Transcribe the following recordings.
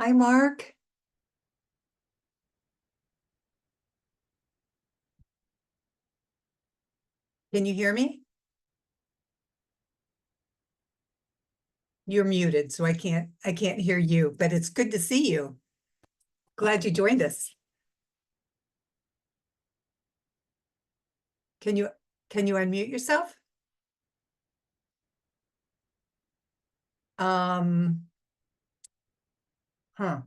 Hi, Mark. Can you hear me? You're muted, so I can't hear you, but it's good to see you. Glad you joined us. Can you can you unmute yourself? Um, huh.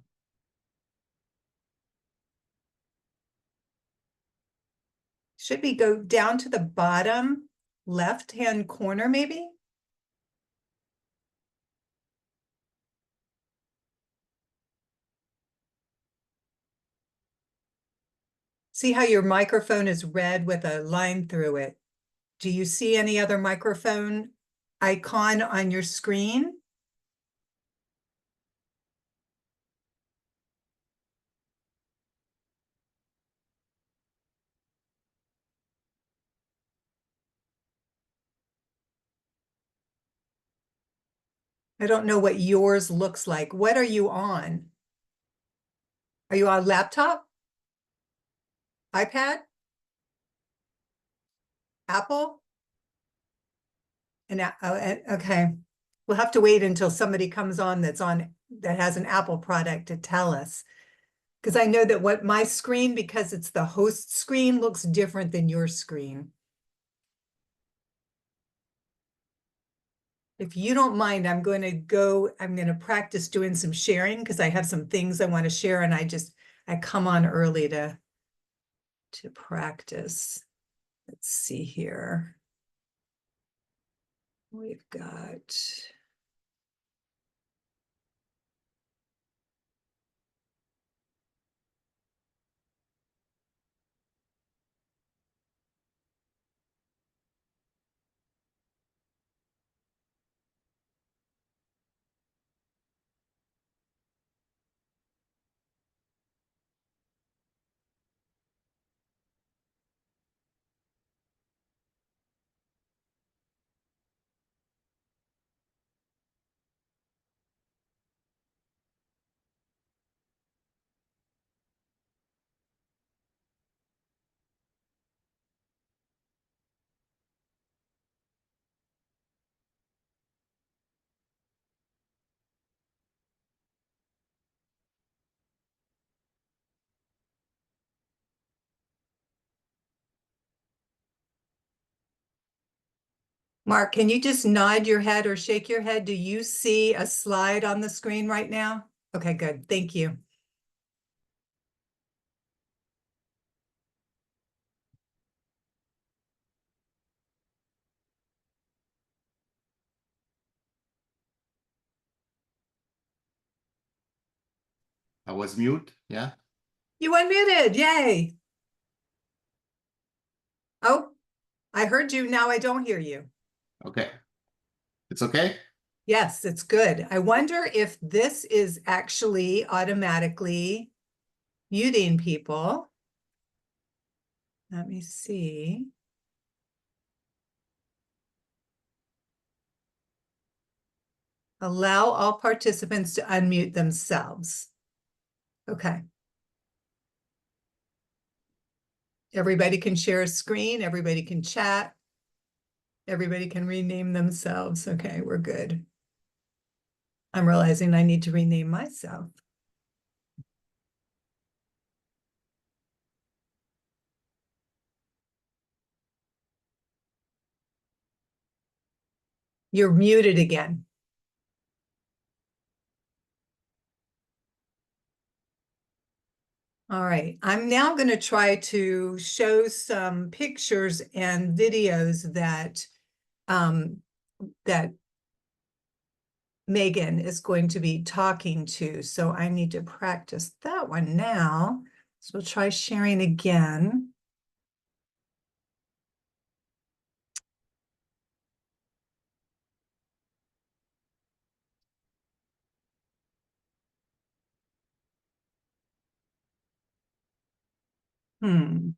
Should we go down to the bottom left-hand corner, maybe? See how your microphone is red with a line through it. Do you see any other microphone icon on your screen? I don't know what yours looks like. What are you on? Are you on laptop, iPad, Apple? Okay. We'll have to wait until somebody comes on that has an Apple product to tell us. Because I know that what my screen, because it's the host screen, looks different than your screen. If you don't mind, I'm going to practice doing some sharing because I have some things I want to share and I come on early to practice. Let's see here. We've got Mark, can you just nod your head or shake your head? Do you see a slide on the screen right now? Okay, good. Thank you. I was mute, yeah? You unmuted. Yay. Oh, I heard you. Now I don't hear you. Okay. It's okay? Yes, it's good. I wonder if this is actually automatically muting people. Let me see. Allow all participants to unmute themselves. Okay. Everybody can share a screen. Everybody can chat. Everybody can rename themselves. Okay, we're good. I'm realizing I need to rename myself. You're muted again. All right, I'm now going to try to show some pictures and videos that that Megan is going to be talking to. So I need to practice that one now. So we'll try sharing again. Hmm.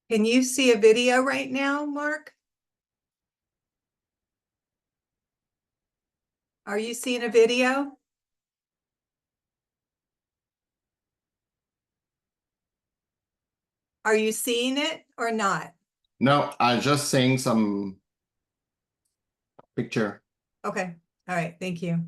Can you see a video right now, Mark? Are you seeing a video? Are you seeing it or not? No, I just saying some picture. Okay, all right, thank you.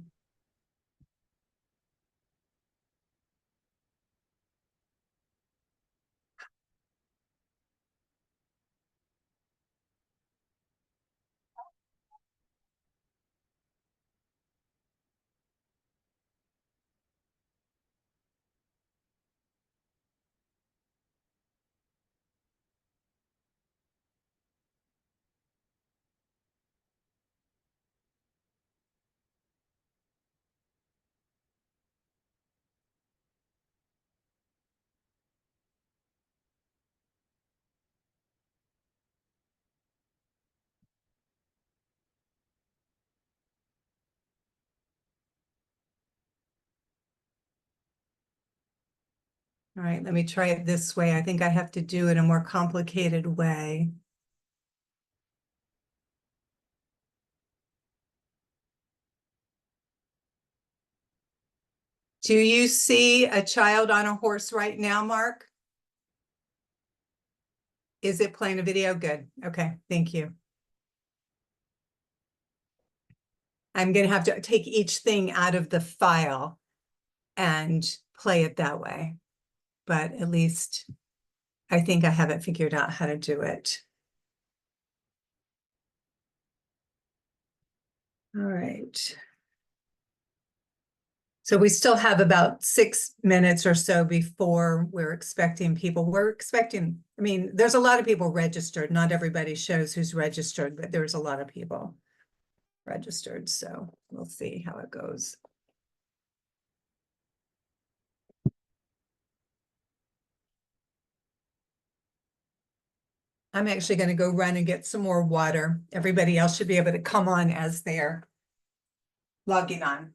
All right, let me try it this way. I think I have to do it a more complicated way. Do you see a child on a horse right now, Mark? Is it playing a video? Good. Okay, thank you. I'm gonna have to take each thing out of the file and play it that way. But at least I think I have it figured out how to do it. All right. So we still have about 6 minutes or so before we're expecting people. We're expecting, I mean, there's a lot of people registered. Not everybody shows who's registered, but there's a lot of people registered. So we'll see how it goes. I'm actually going to go run and get some more water. Everybody else should be able to come on as they're logging on.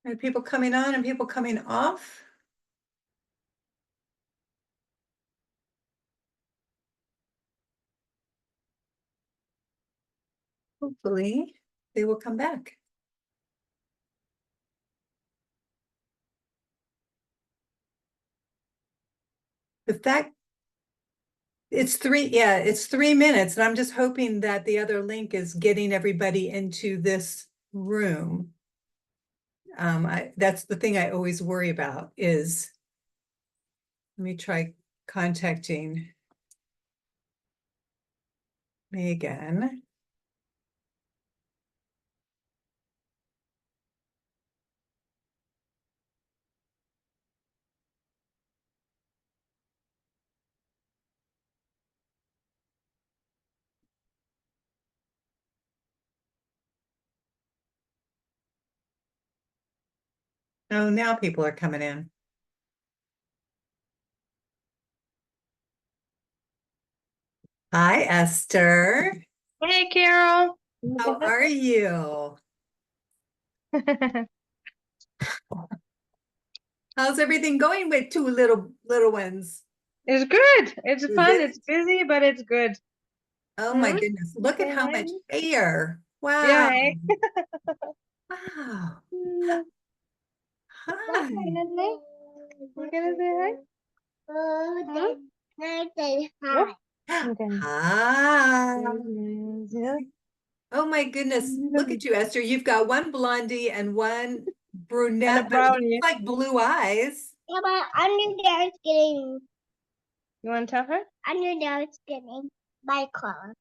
Are people coming on and people coming off? Hopefully they will come back. The fact it's 3 minutes, and I'm just hoping that the other link is getting everybody into this room. That's the thing I always worry about is, let me try contacting Megan. Oh, now people are coming in. Hi, Esther. Hey, Carol. How are you? How's everything going with two little ones? It's good. It's Is fun. it? It's busy, but it's good. Oh my Hmm? goodness, look at Say how hi. much hair. Yeah, Wow. hey. Wow. Mm, Hi. Natalie. You gonna say hi? Huh? Oh, okay. Hi. Yeah. Oh my goodness, look at you, Esther. You've got one blondie and one And a brunette, but looks brownie. like blue eyes. Yeah, but I knew that was getting. You want to tell her? I knew that was getting my color.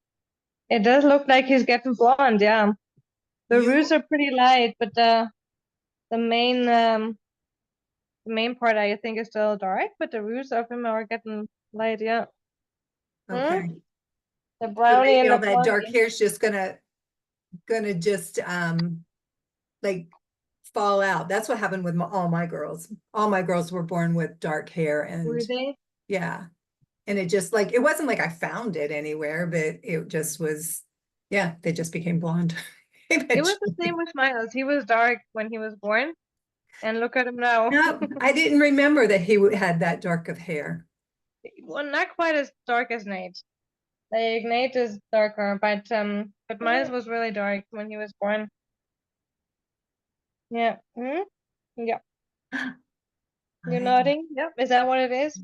It does look like he's getting blonde, yeah. The You, roots are pretty light, but the main part I think is still dark, but the roots of him are getting light, yeah. Hmm? okay. The So brownie maybe and all the that dark blondie. hair is just gonna just like fall out. That's what happened with all my girls. All my girls were born with dark hair, Were and they? yeah. And it just like, it wasn't like I found it anywhere, but it just was, yeah, they just became blonde It was the eventually. same with Miles. He was dark when he was born, and look at him now. No, I didn't remember that he had that dark of hair. Well, not quite as dark as Nate. Like Nate is darker, but Miles was really dark when he was born. Yeah. Hmm? Yeah. You're nodding? Yep. Is that what it is?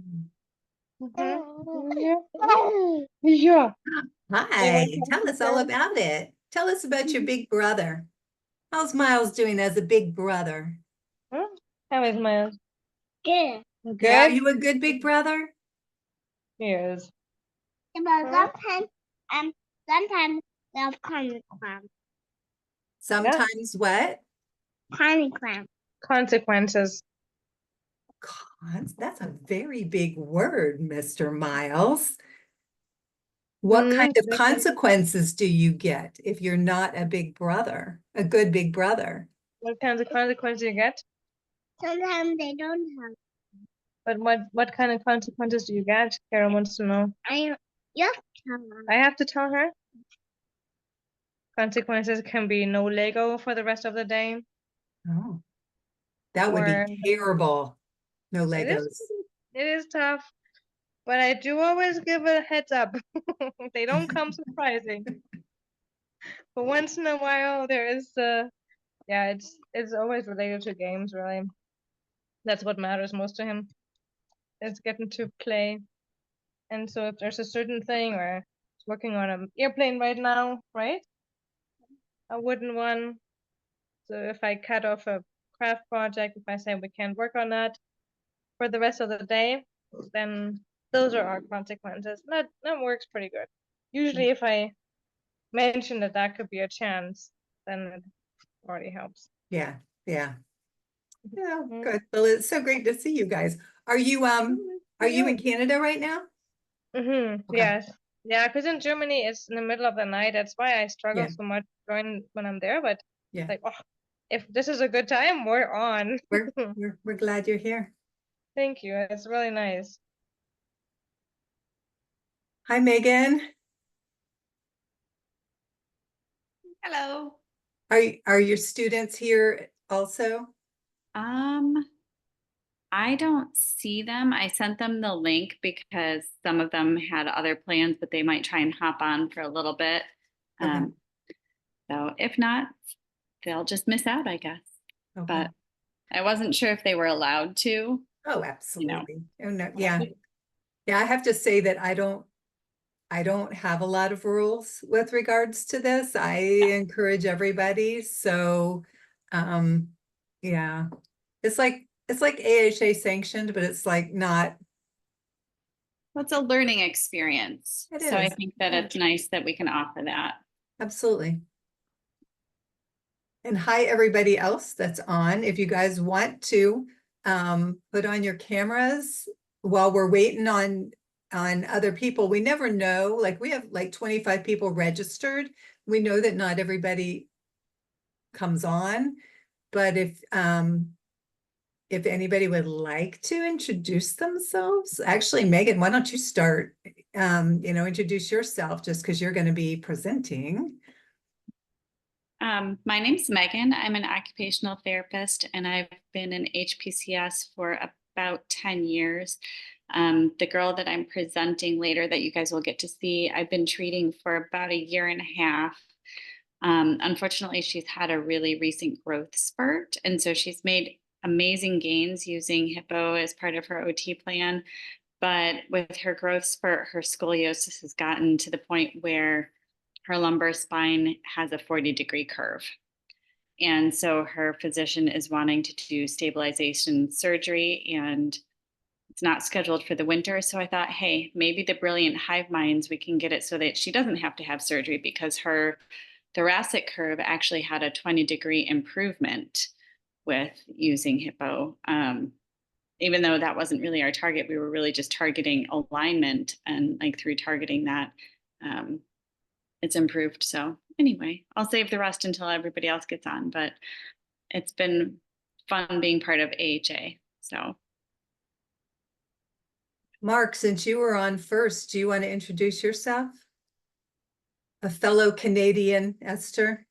Yeah. Yeah. They Hi, want to tell us all confirm? about it. Tell us about your big brother. How's Miles doing as a big brother? Hmm? How is Miles? Good. Yeah, are Good? you a good big brother? He is. Yeah, but sometimes they'll clam. Yeah. Sometimes what? Tiny clam. Consequences. That's a very big word, Mr. Miles. What Hmm. kind of consequences do you get if you're not a big brother, a good big brother? What kinds of consequences you get? Sometimes they don't have. But what kind of consequences do you get? Carol wants to know. You have to tell them. I have to tell her. Consequences can be no Lego for the rest of the day, Oh, that would be or terrible. No it is Legos. it is tough, but I do always give a heads up. They don't come surprising. But once in a while there is yeah, it's always related to games, really. That's what matters most to him. Is getting to play. And so if there's a certain thing, or he's working on an airplane right now, right? A wooden one. So if I cut off a craft project, if I say we can't work on that for the rest of the day, then those are our consequences. That works pretty good. Usually if I mention that that could be a chance, then it already helps. Yeah, yeah. Yeah, Mm. good. Well, it's so great to see you guys. Are you in Canada right now? Mm-hmm. Okay. Yes. Yeah, because in Germany it's in the middle of the night. That's why I struggle Yeah, so much when I'm there. But yeah. like, oh, if this is a good time, we're on. We're glad you're here. Thank you. It's really nice. Hi, Megan. Hello. Are your students here also? Um, I don't see them. I sent them the link because some of them had other plans, but they might try and hop on for a little bit. Okay. So if not, they'll just miss out, I guess. Okay. But I wasn't sure if they were allowed to. Oh, absolutely. Oh, no, yeah. Yeah, I have to say that I don't I don't have a lot of rules with regards to this. I encourage everybody, so, yeah. It's like AHA sanctioned, but it's like not, Well, it's a learning experience. It So I is. think that it's nice that we can offer that. absolutely. And hi, everybody else that's on. If you guys want to, put on your cameras while we're waiting on other people. We never know, like we have like 25 people registered. We know that not everybody comes on, but if anybody would like to introduce themselves, actually, Megan, why don't you start, introduce yourself just because you're going to be presenting. My name's Megan. I'm an occupational therapist and I've been in HPCS for about 10 years. The girl that I'm presenting later that you guys will get to see, I've been treating for about a year and a half. Unfortunately, she's had a really recent growth spurt. And so she's made amazing gains using Hippo as part of her OT plan. But with her growth spurt, her scoliosis has gotten to the point where her lumbar spine has a 40-degree curve. And so her physician is wanting to do stabilization surgery, and it's not scheduled for the winter. So I thought, hey, maybe the brilliant hive minds, we can get it so that she doesn't have to have surgery, because her thoracic curve actually had a 20-degree improvement with using Hippo. Even though that wasn't really our target, we were really just targeting alignment, and like through targeting that, it's improved. So anyway, I'll save the rest until everybody else gets on, but it's been fun being part of AHA. So Mark, since you were on first, do you want to introduce yourself? A fellow Canadian, Esther?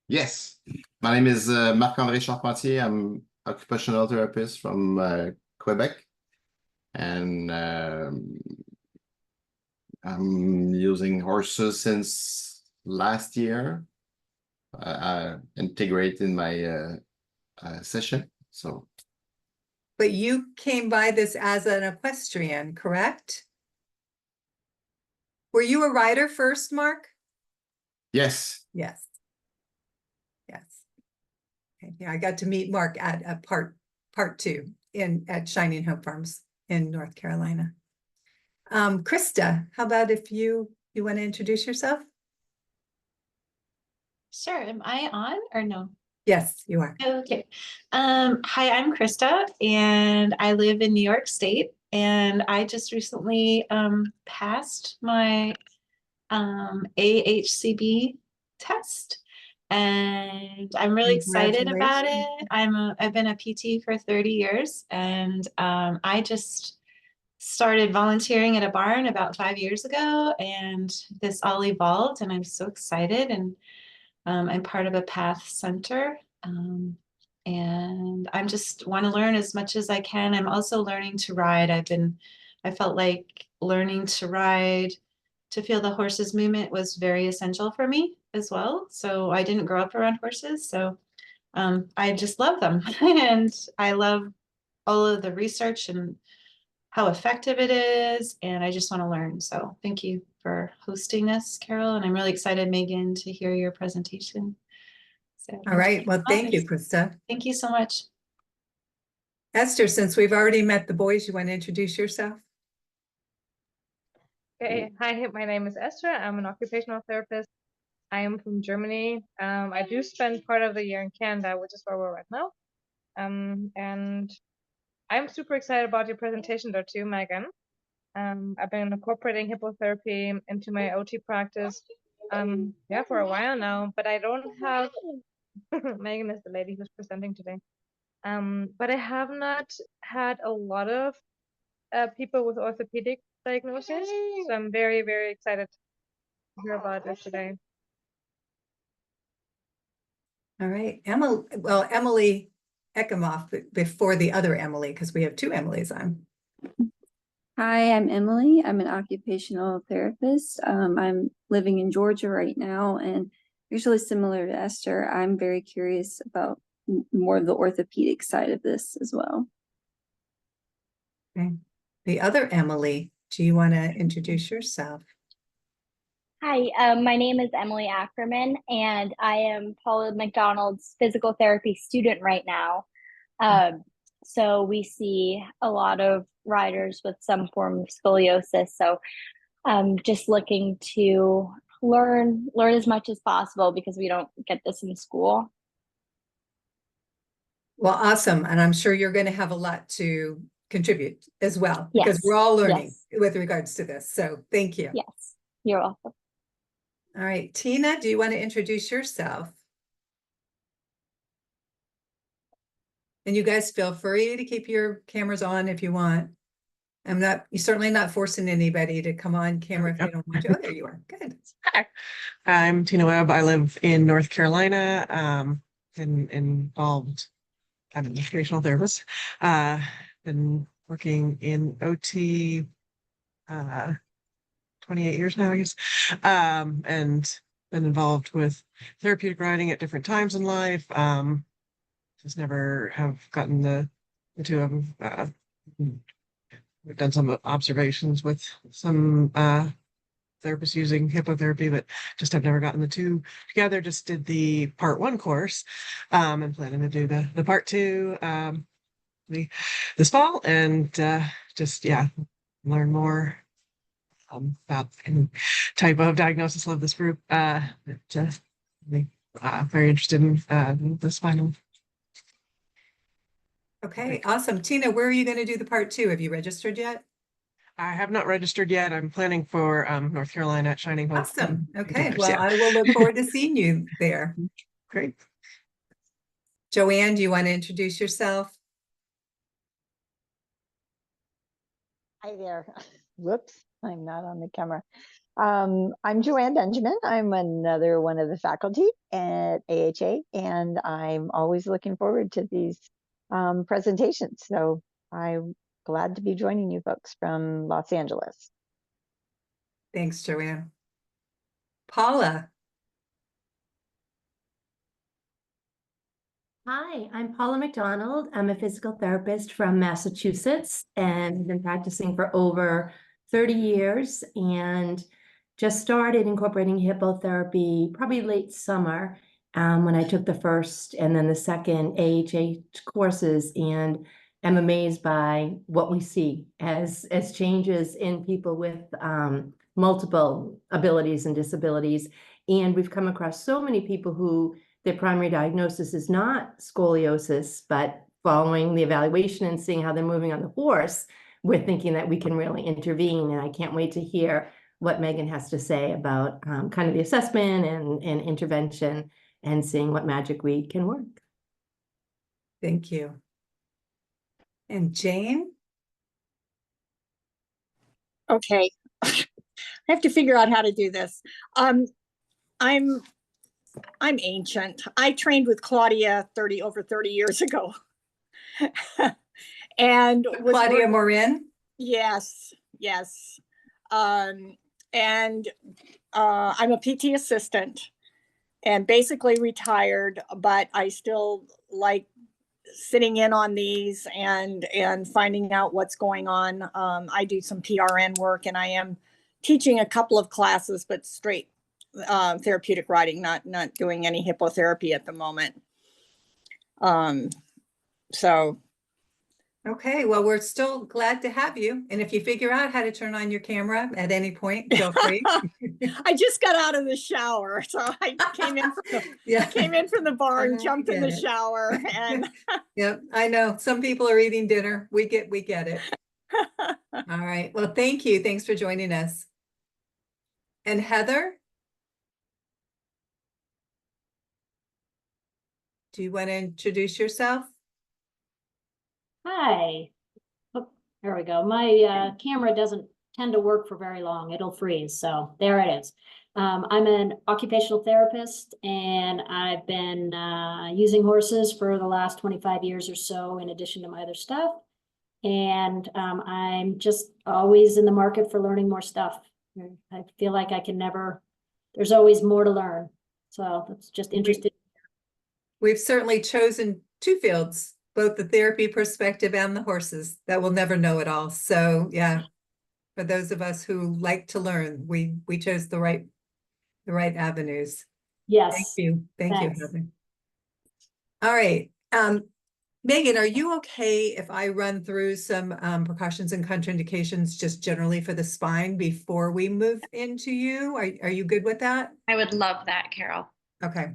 Yes, my name is Marc-André Charpentier. I'm occupational therapist from Quebec, and I'm using horses since last year. I integrate in my session. So, But you came by this as an equestrian, correct? Were you a rider first, Mark? yes. Yes. Yes. Okay. Yeah, I got to meet Mark at a part 2 at Shining Hope Farms in North Carolina. Krista, how about if you want to introduce yourself? Sure. Am I on or no? Yes, you are. Okay. Hi, I'm Krista, and I live in New York State, and I just recently passed my AHCB test, and I'm really excited about it. I've been a PT for 30 years, and I just started volunteering at a barn about 5 years ago, and this all evolved, and I'm so excited. And I'm part of a PATH center, and I'm just want to learn as much as I can. I'm also learning to ride. I felt like learning to ride, to feel the horse's movement was very essential for me as well. So I didn't grow up around horses, so I just love them. And I love all of the research and how effective it is, and I just want to learn. So thank you for hosting us, Carol, and I'm really excited, Megan, to hear your presentation. So All right. Well, thank you, Krista. Thank you so much. Esther, since we've already met the boys, you want to introduce yourself? Okay, hi, my name is Esther. I'm an occupational therapist. I am from Germany. I do spend part of the year in Canada, which is where we're right now. And I'm super excited about your presentation though too, Megan. I've been incorporating hippotherapy into my OT practice, for a while now, but I don't have, Megan is the lady who's presenting today. But I have not had a lot of people with orthopedic diagnosis, so I'm very, very excited to hear about this today. All right, Emily Eckemoff before the other Emily, because we have 2 Emilys on. Hi, I'm Emily. I'm an occupational therapist. I'm living in Georgia right now, and usually similar to Esther, I'm very curious about more of the orthopedic side of this as well. Okay. The other Emily, Do you want to introduce yourself? Hi, my name is Emily Ackerman, and I am Paula McDonald's physical therapy student right now. So we see a lot of riders with some form of scoliosis. So I'm just looking to learn as much as possible because we don't get this in school. Well, awesome. And I'm sure you're going to have a lot to contribute as well, because Yes, we're all learning yes. with regards to this. So thank you. Yes, you're welcome. All right, Tina, do you want to introduce yourself? And you guys feel free to keep your cameras on if you want. You're certainly not forcing anybody to come on camera if they don't want to. Oh, there you are. Good. Hi, I'm Tina Webb. I live in North Carolina, involved. I'm an occupational therapist. Been working in OT 28 years now, I guess, and been involved with therapeutic riding at different times in life. Just never have gotten the two of them. We've done some observations with some therapists using hippotherapy, but just have never gotten the two together. Just did the part 1 course, and planning to do the part 2 this fall, and just learn more about any type of diagnosis. Love this group. Just very interested in the spinal. Okay, awesome. Tina, where are you going to do the part 2? Have you registered yet? I have not registered yet. I'm planning for North Carolina at Shining Hope. Awesome. Okay, well, I will look forward to seeing you there. Great. Joanne, do you want to introduce yourself? Hi there. Whoops, I'm not on the camera. I'm Joanne Benjamin. I'm another one of the faculty at AHA, and I'm always looking forward to these presentations. So I'm glad to be joining you folks from Los Angeles. Thanks, Joanne. Paula. Hi, I'm Paula McDonald. I'm a physical therapist from Massachusetts and have been practicing for over 30 years and just started incorporating hippotherapy probably late summer when I took the first and then the second AHA courses, and am amazed by what we see as changes in people with multiple abilities and disabilities. And we've come across so many people who their primary diagnosis is not scoliosis, but following the evaluation and seeing how they're moving on the horse, we're thinking that we can really intervene. And I can't wait to hear what Megan has to say about kind of the assessment and intervention and seeing what magic we can work. Thank you. And Jane? Okay, I have to figure out how to do this. I'm ancient. I trained with Claudia over 30 years ago. And Claudia Morin? Yes. And I'm a PT assistant and basically retired, but I still like sitting in on these and finding out what's going on. I do some PRN work, and I am teaching a couple of classes, but straight therapeutic riding, not doing any hippotherapy at the moment. So. Okay, well, we're still glad to have you. And if you figure out how to turn on your camera at any point, feel free. I just got out of the shower, so I came in from the bar and jumped in the shower. And yep, I know some people are eating dinner. We get it. All right. Well, thank you. Thanks for joining us. And Heather? Do you want to introduce yourself? Hi. Oh, there we go. My camera doesn't tend to work for very long. It'll freeze. So there it is. I'm an occupational therapist, and I've been using horses for the last 25 years or so, in addition to my other stuff. And I'm just always in the market for learning more stuff. I feel like I can never, there's always more to learn. So that's just interesting. We've certainly chosen two fields, both the therapy perspective and the horses, that we'll never know it all. So yeah, For those of us who like to learn, we chose the right avenues. Thank Yes. you. Thank you, Thanks. Heather. All right. Megan, are you okay if I run through some precautions and contraindications just generally for the spine before we move into you? Are you good with that? I would love that, Carol. Okay.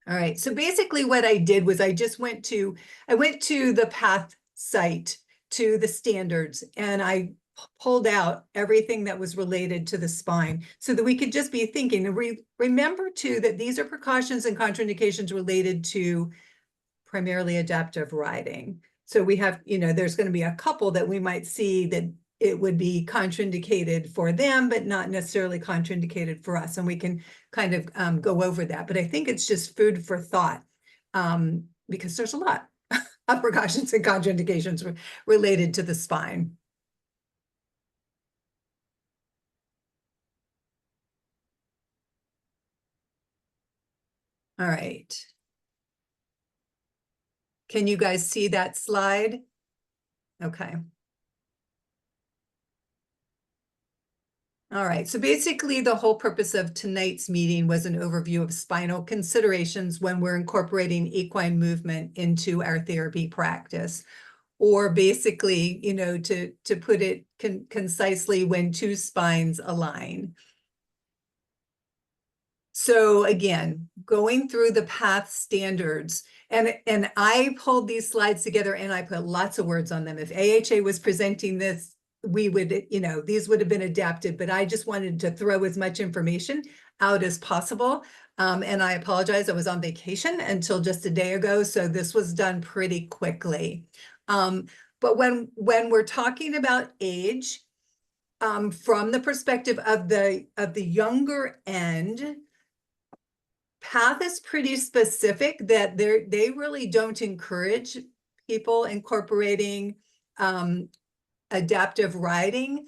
All right. So basically what I did was I went to the PATH site, to the standards, and I pulled out everything that was related to the spine so that we could just be thinking. Remember too that these are precautions and contraindications related to primarily adaptive riding. So we have, there's going to be a couple that we might see that it would be contraindicated for them, but not necessarily contraindicated for us. And we can kind of go over that. But I think it's just food for thought because there's a lot of precautions and contraindications related to the spine. All right. Can you guys see that slide? Okay. All right, so basically the whole purpose of tonight's meeting was an overview of spinal considerations when we're incorporating equine movement into our therapy practice. Or basically, to put it concisely, when two spines align. So again, going through the PATH standards, and I pulled these slides together and I put lots of words on them. If AHA was presenting this, we would, these would have been adapted, but I just wanted to throw as much information out as possible. And I apologize, I was on vacation until just a day ago, so this was done pretty quickly. But when we're talking about age, from the perspective of the younger end, PATH is pretty specific that they really don't encourage people incorporating adaptive riding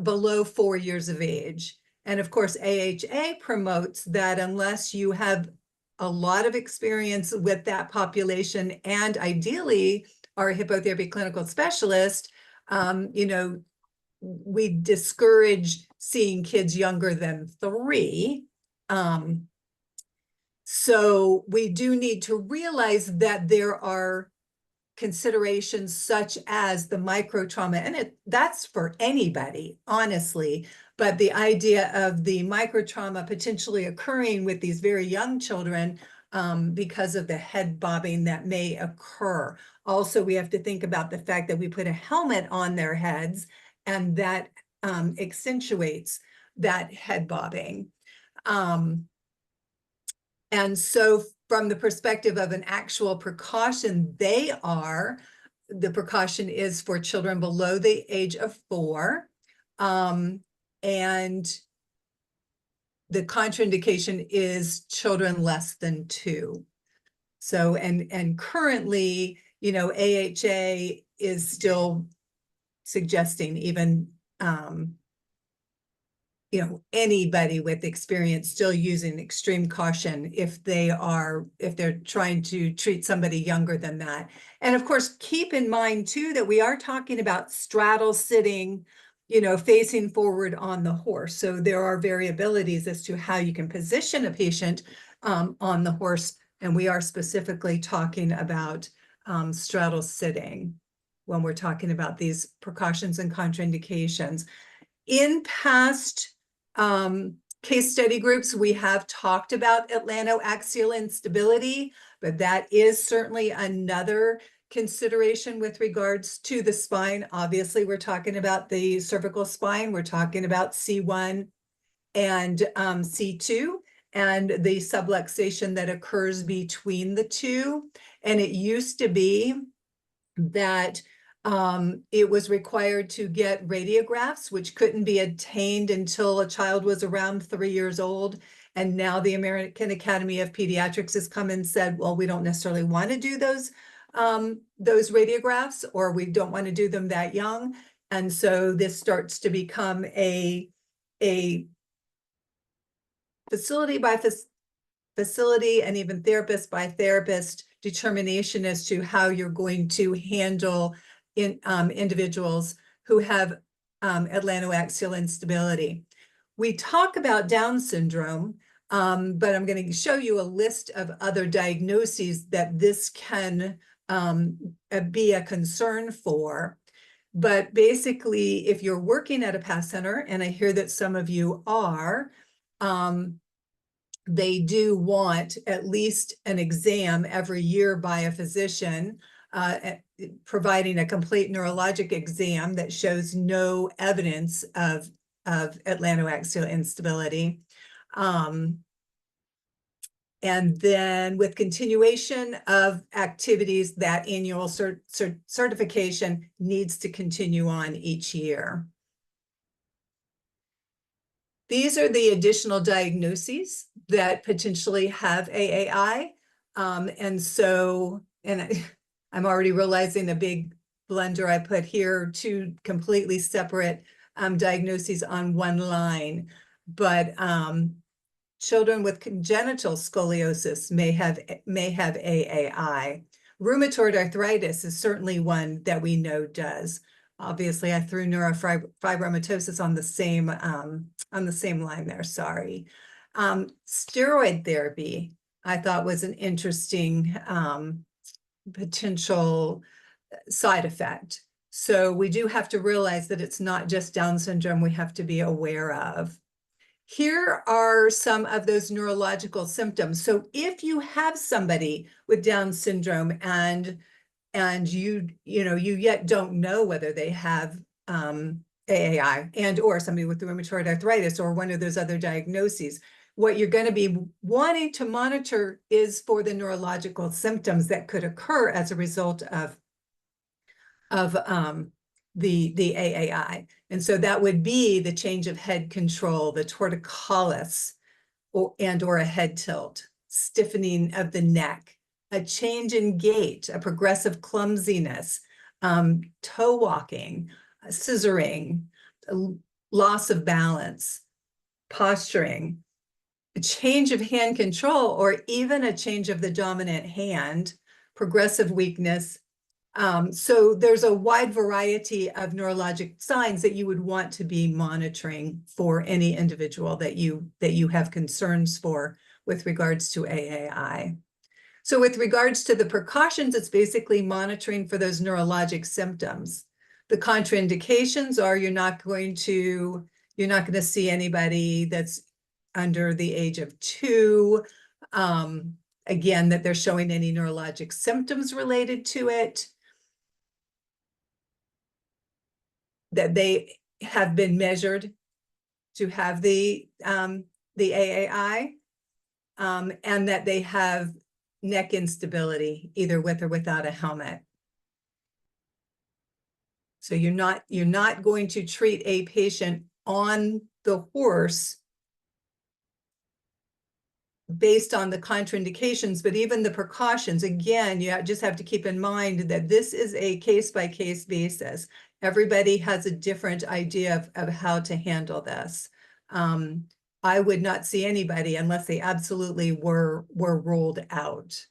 below 4 years of age. And of course, AHA promotes that unless you have a lot of experience with that population and ideally are a hippotherapy clinical specialist, we discourage seeing kids younger than 3. So we do need to realize that there are considerations such as the microtrauma, and that's for anybody, honestly, but the idea of the microtrauma potentially occurring with these very young children because of the head bobbing that may occur. Also, we have to think about the fact that we put a helmet on their heads and that accentuates that head bobbing. And so from the perspective of an actual precaution, the precaution is for children below the age of 4. And the contraindication is children less than 2. So, and currently, AHA is still suggesting even, anybody with experience still using extreme caution if they're trying to treat somebody younger than that. And of course, keep in mind too, that we are talking about straddle sitting, facing forward on the horse. So there are variabilities as to how you can position a patient on the horse. And we are specifically talking about straddle sitting when we're talking about these precautions and contraindications. In past case study groups, we have talked about atlantoaxial instability, but that is certainly another consideration with regards to the spine. Obviously, we're talking about the cervical spine. We're talking about C1 and C2 and the subluxation that occurs between the two. And it used to be that it was required to get radiographs, which couldn't be obtained until a child was around 3 years old. And now the American Academy of Pediatrics has come and said, well, we don't necessarily want to do those radiographs, or we don't want to do them that young. And so this starts to become a facility by facility and even therapist by therapist determination as to how you're going to handle individuals who have atlantoaxial instability. We talk about Down syndrome, but I'm going to show you a list of other diagnoses that this can be a concern for. But basically, if you're working at a PASS center, and I hear that some of you are, they do want at least an exam every year by a physician, providing a complete neurologic exam that shows no evidence of atlantoaxial instability. And then with continuation of activities, that annual certification needs to continue on each year. These are the additional diagnoses that potentially have AAI. I'm already realizing a big blunder I put here, two completely separate diagnoses on one line. But children with congenital scoliosis may have AAI. Rheumatoid arthritis is certainly one that we know does. Obviously, I threw neurofibromatosis on the same line there. Sorry. Steroid therapy, I thought, was an interesting potential side effect. So we do have to realize that it's not just Down syndrome we have to be aware of. Here are some of those neurological symptoms. So if you have somebody with Down syndrome and you yet don't know whether they have AAI and or somebody with rheumatoid arthritis or one of those other diagnoses, what you're going to be wanting to monitor is for the neurological symptoms that could occur as a result of the AAI. And so that would be the change of head control, the torticollis, or a head tilt, stiffening of the neck, a change in gait, a progressive clumsiness, toe walking, scissoring, loss of balance, posturing, a change of hand control, or even a change of the dominant hand, progressive weakness. So there's a wide variety of neurologic signs that you would want to be monitoring for any individual that you have concerns for with regards to AAI. So with regards to the precautions, it's basically monitoring for those neurologic symptoms. The contraindications are you're not going to see anybody that's under the age of 2. Again, that they're showing any neurologic symptoms related to it, that they have been measured to have the AAI, and that they have neck instability, either with or without a helmet. So you're not going to treat a patient on the horse based on the contraindications, but even the precautions. Again, you just have to keep in mind that this is a case-by-case basis. Everybody has a different idea of how to handle this. I would not see anybody unless they absolutely were ruled out.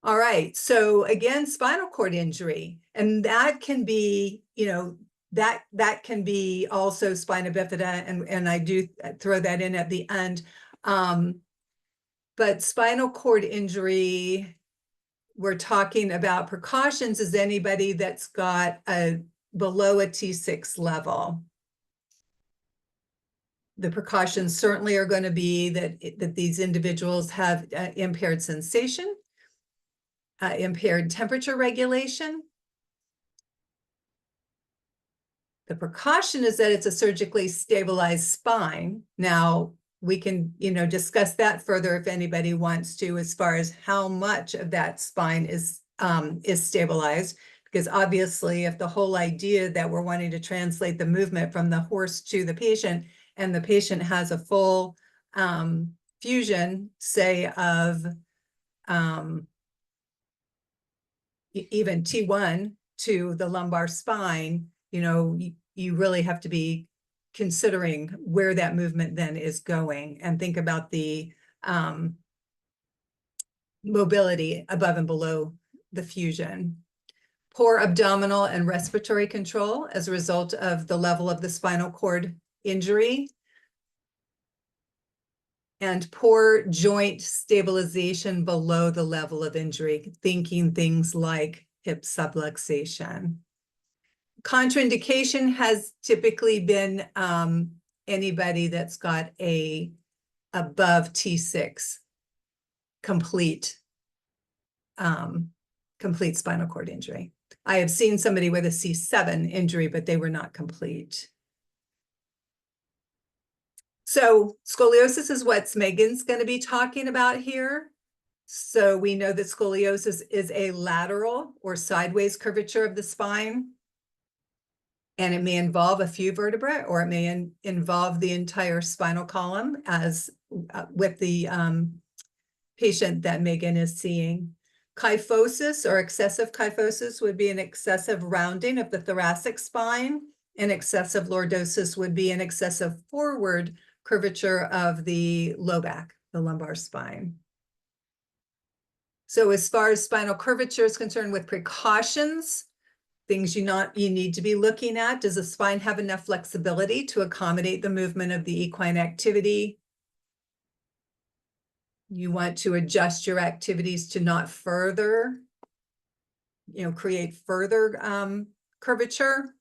All right, so again, spinal cord injury, and that can be, that can be also spina bifida, and I do throw that in at the end. But spinal cord injury, we're talking about precautions is anybody that's got below a T6 level. The precautions certainly are going to be that these individuals have impaired sensation, impaired temperature regulation. The precaution is that it's a surgically stabilized spine. Now, we can, discuss that further if anybody wants to, as far as how much of that spine is stabilized. Because obviously, if the whole idea that we're wanting to translate the movement from the horse to the patient, and the patient has a full fusion, say, of even T1 to the lumbar spine, you really have to be considering where that movement then is going, and think about the mobility above and below the fusion. poor abdominal and respiratory control as a result of the level of the spinal cord injury, and poor joint stabilization below the level of injury, thinking things like hip subluxation. Contraindication has typically been anybody that's got a above T6 complete complete spinal cord injury. I have seen somebody with a C7 injury, but they were not complete. So scoliosis is what Megan's going to be talking about here. So we know that scoliosis is a lateral or sideways curvature of the spine. And it may involve a few vertebrae, or it may involve the entire spinal column, as with the patient that Megan is seeing. Kyphosis or excessive kyphosis would be an excessive rounding of the thoracic spine, and excessive lordosis would be an excessive forward curvature of the low back, the lumbar spine. So as far as spinal curvature is concerned, with precautions, things you need to be looking at: does the spine have enough flexibility to accommodate the movement of the equine activity? You want to adjust your activities to not further, create further curvature,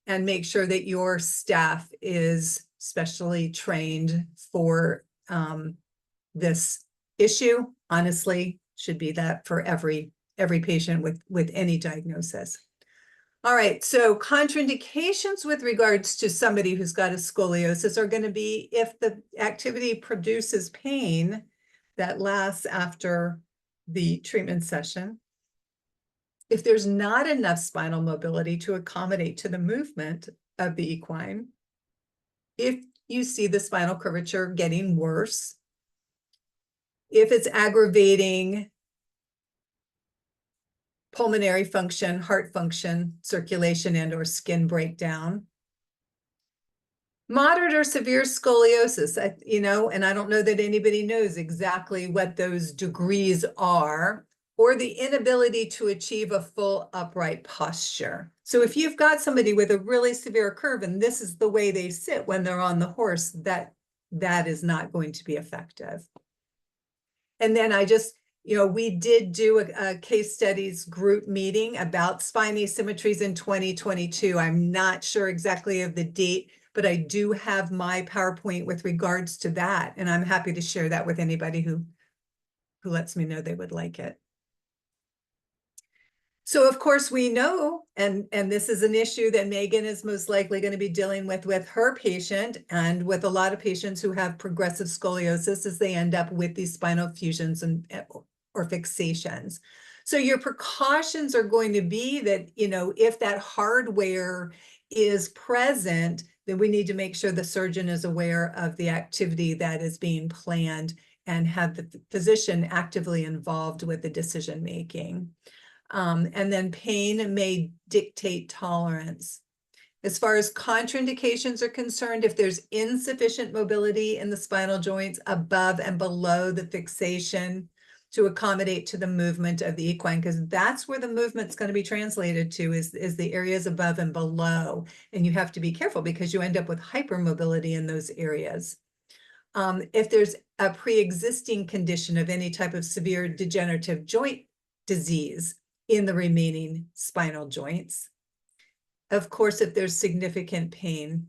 and make sure that your staff is specially trained for this issue. Honestly, should be that for every patient with any diagnosis. All right, so contraindications with regards to somebody who's got a scoliosis are going to be if the activity produces pain that lasts after the treatment session, if there's not enough spinal mobility to accommodate to the movement of the equine, if you see the spinal curvature getting worse, if it's aggravating pulmonary function, heart function, circulation, and/or skin breakdown. Moderate or severe scoliosis, and I don't know that anybody knows exactly what those degrees are, or the inability to achieve a full upright posture. So if you've got somebody with a really severe curve and this is the way they sit when they're on the horse, that is not going to be effective. And then we did do a case studies group meeting about spine asymmetries in 2022. I'm not sure exactly of the date, but I do have my PowerPoint with regards to that. And I'm happy to share that with anybody who lets me know they would like it. So of course we know, and this is an issue that Megan is most likely going to be dealing with her patient, and with a lot of patients who have progressive scoliosis, as they end up with these spinal fusions or fixations. So your precautions are going to be that, if that hardware is present, then we need to make sure the surgeon is aware of the activity that is being planned and have the physician actively involved with the decision making. And then pain may dictate tolerance. As far as contraindications are concerned, if there's insufficient mobility in the spinal joints above and below the fixation to accommodate to the movement of the equine, because that's where the movement's going to be translated to, is the areas above and below. And you have to be careful because you end up with hypermobility in those areas. If there's a pre-existing condition of any type of severe degenerative joint disease in the remaining spinal joints. Of course, if there's significant pain,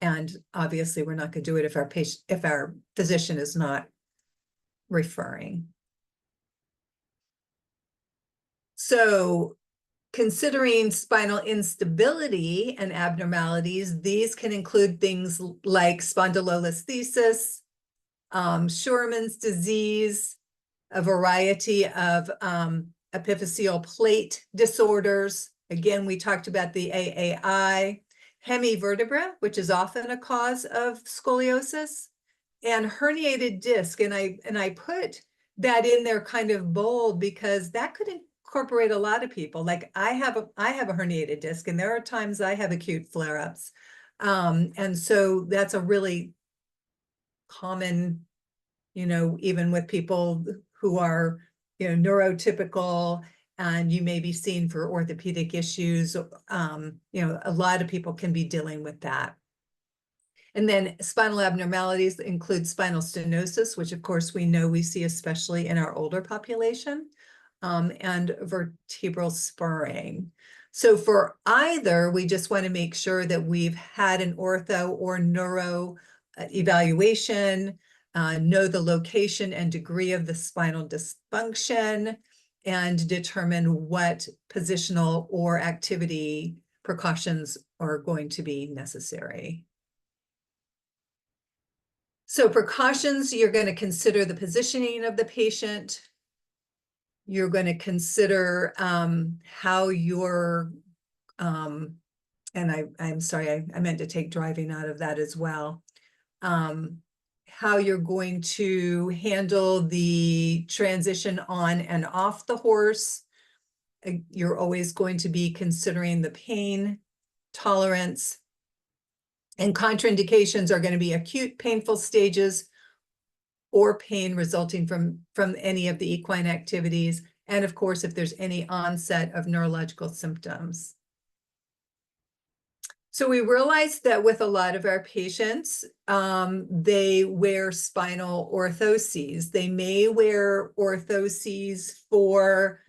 and obviously we're not going to do it if our physician is not referring. So considering spinal instability and abnormalities, these can include things like spondylolisthesis, Scheuermann's disease, a variety of epiphyseal plate disorders. Again, we talked about the AAI, hemivertebra, which is often a cause of scoliosis, and herniated disc. And I put that in there kind of bold because that could incorporate a lot of people. Like I have a herniated disc, and there are times I have acute flare-ups. And so that's a really common, even with people who are, neurotypical and you may be seen for orthopedic issues. A lot of people can be dealing with that. And then spinal abnormalities include spinal stenosis, which of course we know we see especially in our older population, and vertebral spurring. So for either, we just want to make sure that we've had an ortho or neuro evaluation, know the location and degree of the spinal dysfunction, and determine what positional or activity precautions are going to be necessary. So precautions, you're going to consider the positioning of the patient. You're going to consider how you're, and I'm sorry, I meant to take driving out of that as well. How you're going to handle the transition on and off the horse. You're always going to be considering the pain tolerance. And contraindications are going to be acute painful stages or pain resulting from any of the equine activities. And of course, if there's any onset of neurological symptoms. So we realized that with a lot of our patients, they wear spinal orthoses. They may wear orthoses for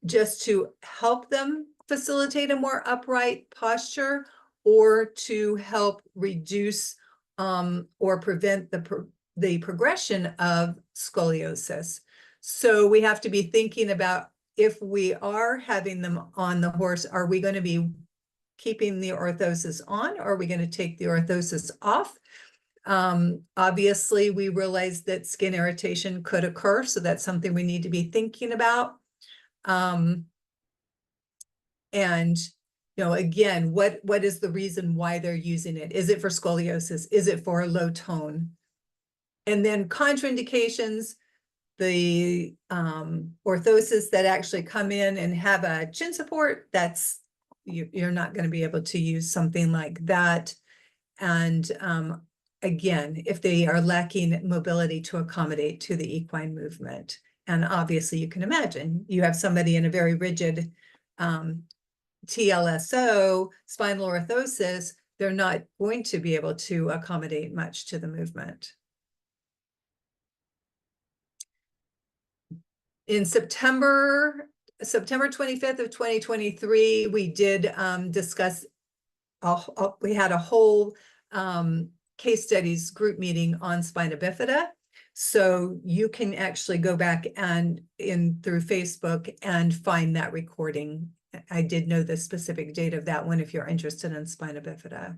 just to help them facilitate a more upright posture, or to help reduce or prevent the progression of scoliosis. So we have to be thinking about, if we are having them on the horse, are we going to be keeping the orthosis on, or are we going to take the orthosis off? Obviously, we realize that skin irritation could occur, so that's something we need to be thinking about. And again, what is the reason why they're using it? Is it for scoliosis? Is it for low tone? And then contraindications, the orthosis that actually come in and have a chin support, that's you're not going to be able to use something like that. And again, if they are lacking mobility to accommodate to the equine movement. And obviously you can imagine, you have somebody in a very rigid TLSO, spinal orthosis, they're not going to be able to accommodate much to the movement. In September 25th of 2023, we did discuss, we had a whole case studies group meeting on spina bifida. So you can actually go back and through Facebook and find that recording. I did know the specific date of that one if you're interested in spina bifida.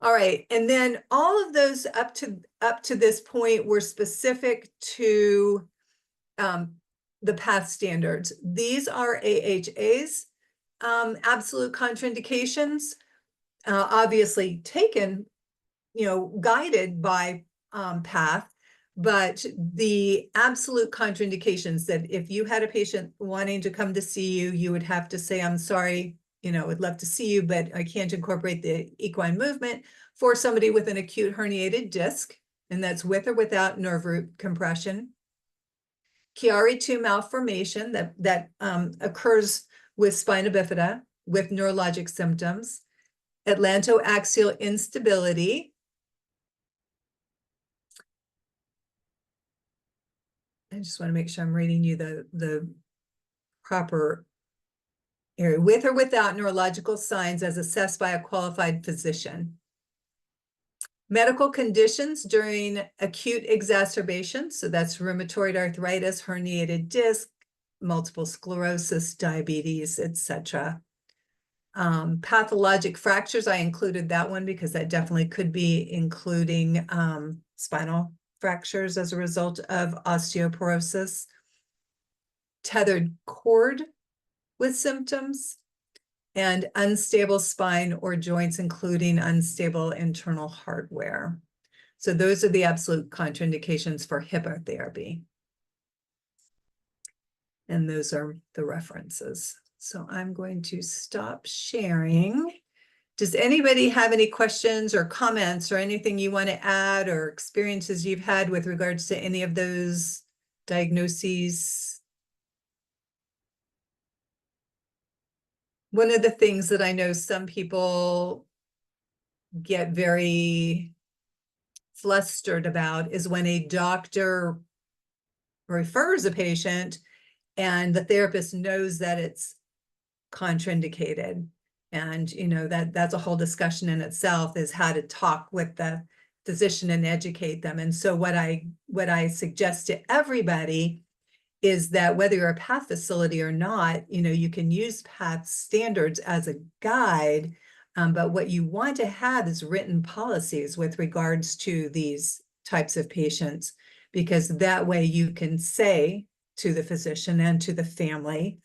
All right, and then all of those up to this point were specific to the PATH standards. These are AHA's absolute contraindications, obviously taken, guided by PATH, but the absolute contraindications that if you had a patient wanting to come to see you, you would have to say, I'm sorry, would love to see you, but I can't incorporate the equine movement for somebody with an acute herniated disc, and that's with or without nerve root compression. Chiari-2 malformation that occurs with spina bifida with neurologic symptoms. Atlantoaxial instability. I just want to make sure I'm reading you the proper area. With or without neurological signs as assessed by a qualified physician. Medical conditions during acute exacerbations. So that's rheumatoid arthritis, herniated disc, multiple sclerosis, diabetes, etc. Pathologic fractures, I included that one because that definitely could be including spinal fractures as a result of osteoporosis. Tethered cord with symptoms, and unstable spine or joints, including unstable internal hardware. So those are the absolute contraindications for hippotherapy. And those are the references. So I'm going to stop sharing. Does anybody have any questions or comments or anything you want to add, or experiences you've had with regards to any of those diagnoses? one of the things that I know some people get very flustered about is when a doctor refers a patient and the therapist knows that it's contraindicated. And, you know, that's a whole discussion in itself, is how to talk with the physician and educate them. And so what I suggest to everybody is that whether you're a PATH facility or not, you know, you can use PATH standards as a guide, but what you want to have is written policies with regards to these types of patients, because that way you can say to the physician and to the family,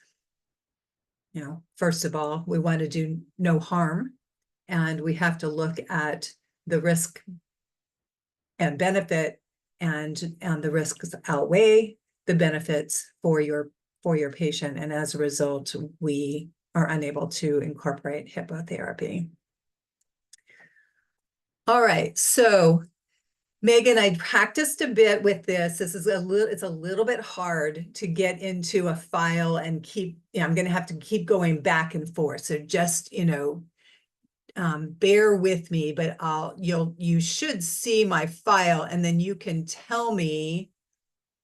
you know, first of all, we want to do no harm, and we have to look at the risk and benefit, and the risks outweigh the benefits for your patient. And as a result, we are unable to incorporate hippotherapy. All right, so Megan, I practiced a bit with this. It's a little bit hard to get into a file and keep, I'm going to have to keep going back and forth. So just, you know, bear with me, but you should see my file, and then you can tell me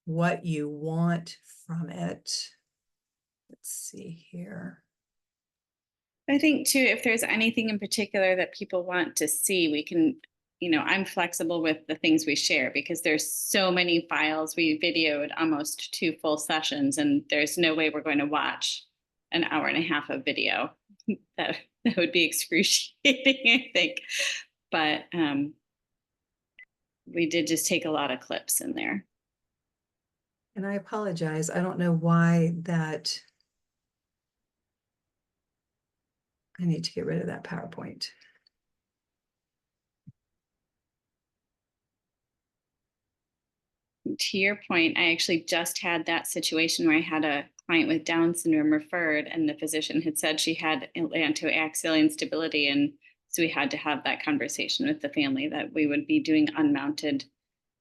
what you want from it. Let's see here. I think too, if there's anything in particular that people want to see, we can, you know, I'm flexible with the things we share, because there's so many files. We videoed almost 2 full sessions, and there's no way we're going to watch an hour and a half of video. That would be excruciating, I think. But we did just take a lot of clips in there. And I apologize. I don't know why that. I need to get rid of that PowerPoint. To your point, I actually just had that situation where I had a client with Down syndrome referred, and the physician had said she had atlantoaxial instability. And so we had to have that conversation with the family that we would be doing unmounted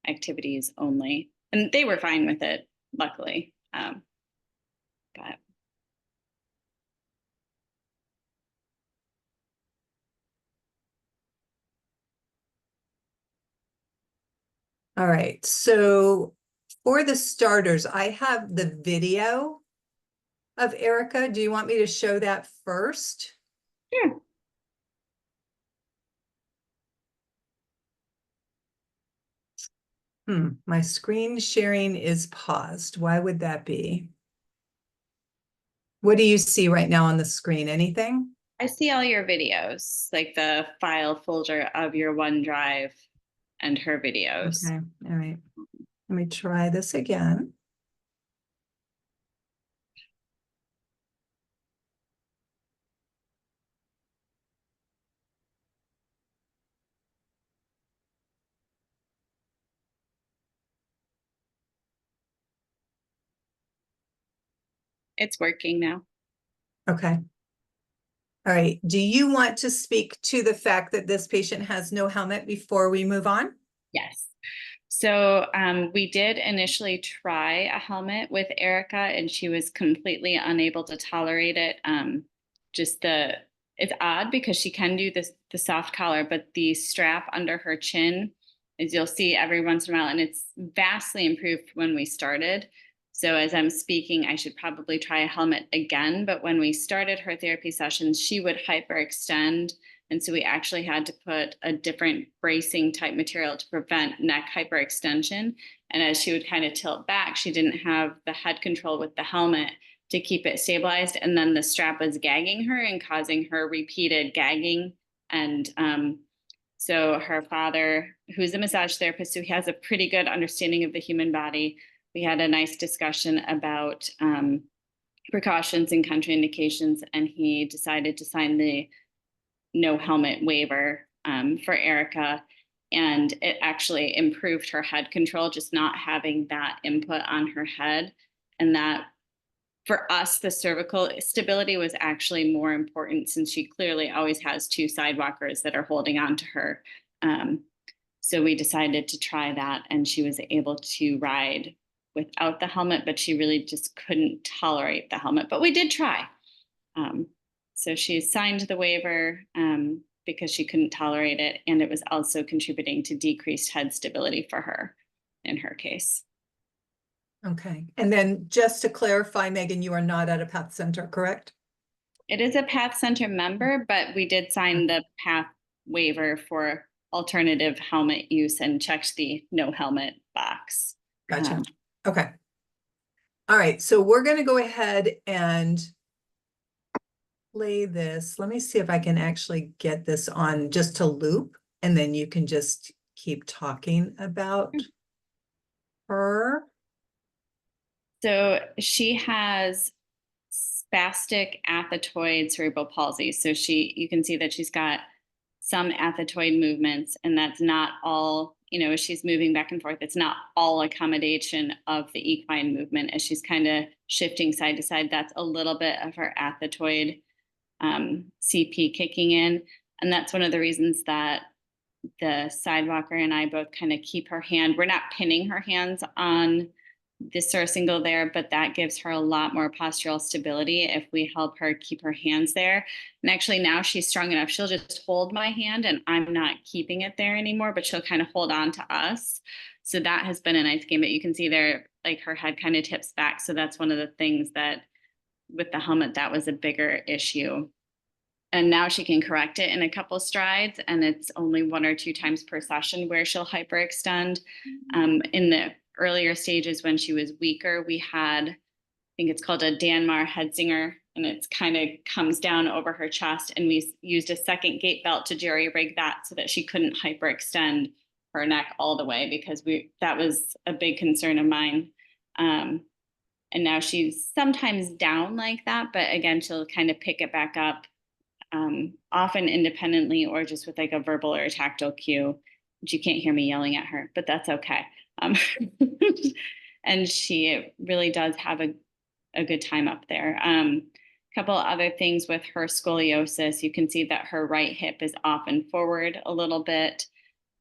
activities only. And they were fine with it, luckily. But All right, so for the starters, I have the video of Erica. Do you want me to show that first? Sure. My screen sharing is paused. Why would that be? What do you see right now on the screen? Anything? I see all your videos, like the file folder of your OneDrive and her videos. Okay, all right. Let me try this again. It's working now. Okay. All right. Do you want to speak to the fact that this patient has no helmet before we move on? Yes. So we did initially try a helmet with Erica, and she was completely unable to tolerate it. It's odd because she can do the soft collar, but the strap under her chin, as you'll see every once in a while, and it's vastly improved when we started. So as I'm speaking, I should probably try a helmet again. But when we started her therapy sessions, she would hyperextend. And so we actually had to put a different bracing type material to prevent neck hyperextension. And as she would kind of tilt back, she didn't have the head control with the helmet to keep it stabilized. And then the strap was gagging her and causing her repeated gagging. And so her father, who's a massage therapist, so he has a pretty good understanding of the human body, we had a nice discussion about precautions and contraindications, and he decided to sign the no helmet waiver for Erica. And it actually improved her head control, just not having that input on her head. And that, for us, the cervical stability was actually more important, since she clearly always has 2 sidewalkers that are holding on to her. So we decided to try that, and she was able to ride without the helmet, but she really just couldn't tolerate the helmet. But we did try. So she signed the waiver because she couldn't tolerate it, and it was also contributing to decreased head stability for her in her case. Okay. And then just to clarify, Megan, you are not at a PATH center, correct? It is a PATH center member, but we did sign the PATH waiver for alternative helmet use and checked the no helmet box. Gotcha. Okay. All right. So we're going to go ahead and play this. Let me see if I can actually get this on just to loop, and then you can just keep talking about her. So she has spastic athetoid cerebral palsy. So you can see that she's got some athetoid movements, and that's not all, as she's moving back and forth, it's not all accommodation of the equine movement as she's kind of shifting side to side. That's a little bit of her athetoid CP kicking in. And that's one of the reasons that the sidewalker and I both kind of keep her hand. We're not pinning her hands on this surcingle there, but that gives her a lot more postural stability if we help her keep her hands there. And actually now she's strong enough, she'll just hold my hand and I'm not keeping it there anymore, but she'll kind of hold on to us. So that has been a nice game. But you can see there, like her head kind of tips back. So that's one of the things that with the helmet, that was a bigger issue. And now she can correct it in a couple strides, and it's only 1 or 2 times per session where she'll hyperextend. In the earlier stages when she was weaker, we had, I think it's called a Danmar Headsinger, and it's kind of comes down over her chest, and we used a second gait belt to jerry rig that so that she couldn't hyperextend her neck all the way, because that was a big concern of mine. And now she's sometimes down like that, but again, she'll kind of pick it back up, often independently or just with like a verbal or a tactile cue. You can't hear me yelling at her, but that's okay. And she really does have a good time up there. Couple other things with her scoliosis, you can see that her right hip is often forward a little bit.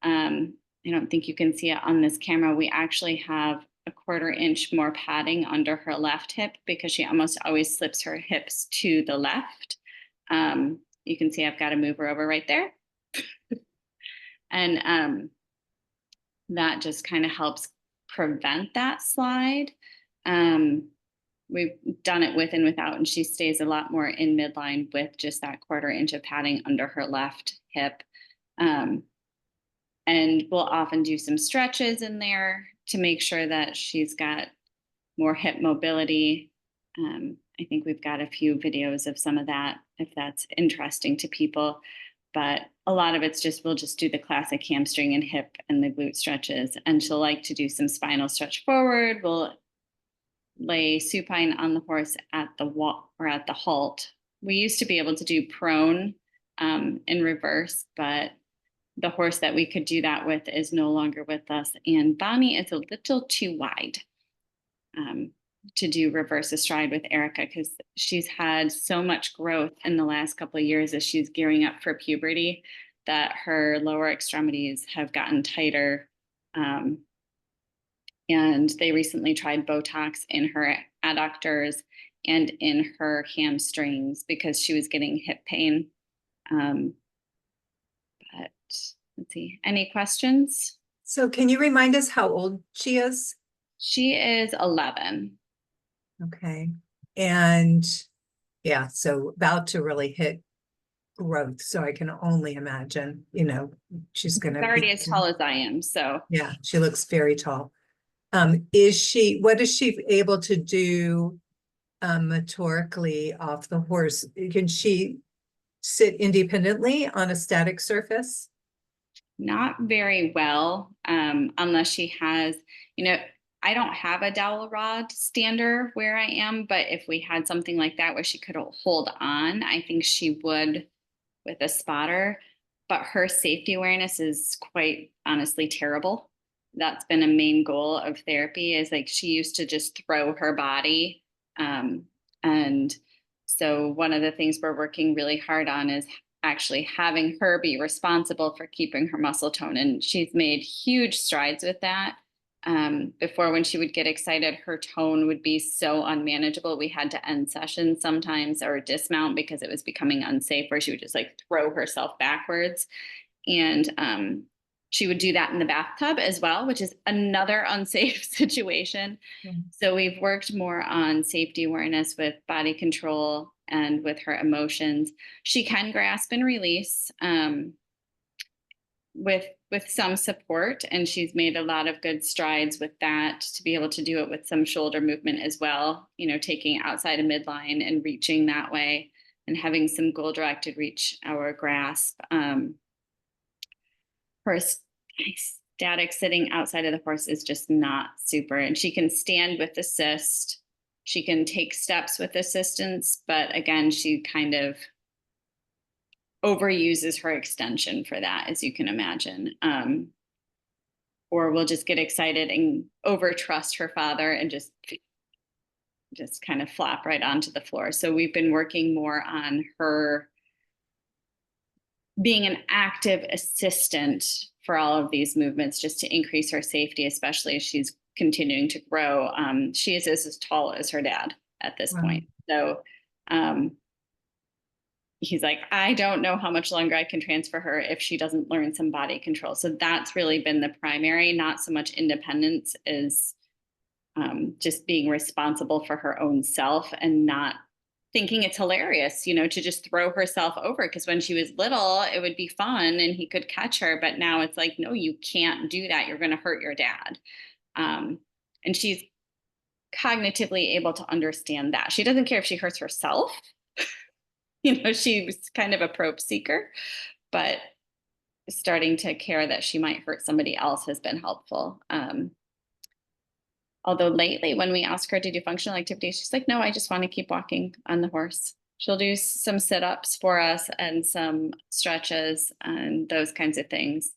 I don't think you can see it on this camera. We actually have a 1/4 inch more padding under her left hip because she almost always slips her hips to the left. You can see I've got to move her over right there. And that just kind of helps prevent that slide. We've done it with and without, and she stays a lot more in midline with just that 1/4 inch of padding under her left hip. And we'll often do some stretches in there to make sure that she's got more hip mobility. I think we've got a few videos of some of that if that's interesting to people, but a lot of it's just, we'll just do the classic hamstring and hip and the glute stretches, and she'll like to do some spinal stretch forward. We'll lay supine on the horse at the walk or at the halt. We used to be able to do prone in reverse, but the horse that we could do that with is no longer with us, and Bonnie is a little too wide to do reverse astride with Erica because she's had so much growth in the last couple of years as she's gearing up for puberty that her lower extremities have gotten tighter. And they recently tried Botox in her adductors and in her hamstrings because she was getting hip pain. But let's see, any questions? So can you remind us how old she is? She is 11. Okay. And yeah, so about to really hit growth. So I can only imagine, she's going to be already as tall as I am. So yeah, she looks very tall. What is she able to do motorically off the horse? Can she sit independently on a static surface? not very well, unless she has, I don't have a dowel rod stander where I am, but if we had something like that where she could hold on, I think she would with a spotter, but her safety awareness is quite honestly terrible. That's been a main goal of therapy, is like she used to just throw her body. And so one of the things we're working really hard on is actually having her be responsible for keeping her muscle tone. And she's made huge strides with that. Before, when she would get excited, her tone would be so unmanageable. We had to end sessions sometimes or dismount because it was becoming unsafe, where she would just like throw herself backwards. And she would do that in the bathtub as well, which is another unsafe situation. So we've worked more on safety awareness with body control and with her emotions. She can grasp and release with some support, and she's made a lot of good strides with that, to be able to do it with some shoulder movement as well, you know, taking outside of midline and reaching that way and having some goal directed reach our grasp. Her static sitting outside of the horse is just not super, and she can stand with assist. She can take steps with assistance, but again, she kind of overuses her extension for that, as you can imagine. Or will just get excited and over trust her father and just kind of flop right onto the floor. So we've been working more on her being an active assistant for all of these movements, just to increase her safety, especially as she's continuing to grow. She is as tall as her dad at this point. So he's like, I don't know how much longer I can transfer her if she doesn't learn some body control. So that's really been the primary, not so much independence as just being responsible for her own self and not thinking it's hilarious, you know, to just throw herself over. Because when she was little, it would be fun and he could catch her. But now it's like, no, you can't do that. You're going to hurt your dad. And she's cognitively able to understand that. She doesn't care if she hurts herself. You know, she was kind of a probe seeker, but starting to care that she might hurt somebody else has been helpful. Although lately, when we ask her to do functional activities, she's like, no, I just want to keep walking on the horse. She'll do some sit-ups for us and some stretches and those kinds of things.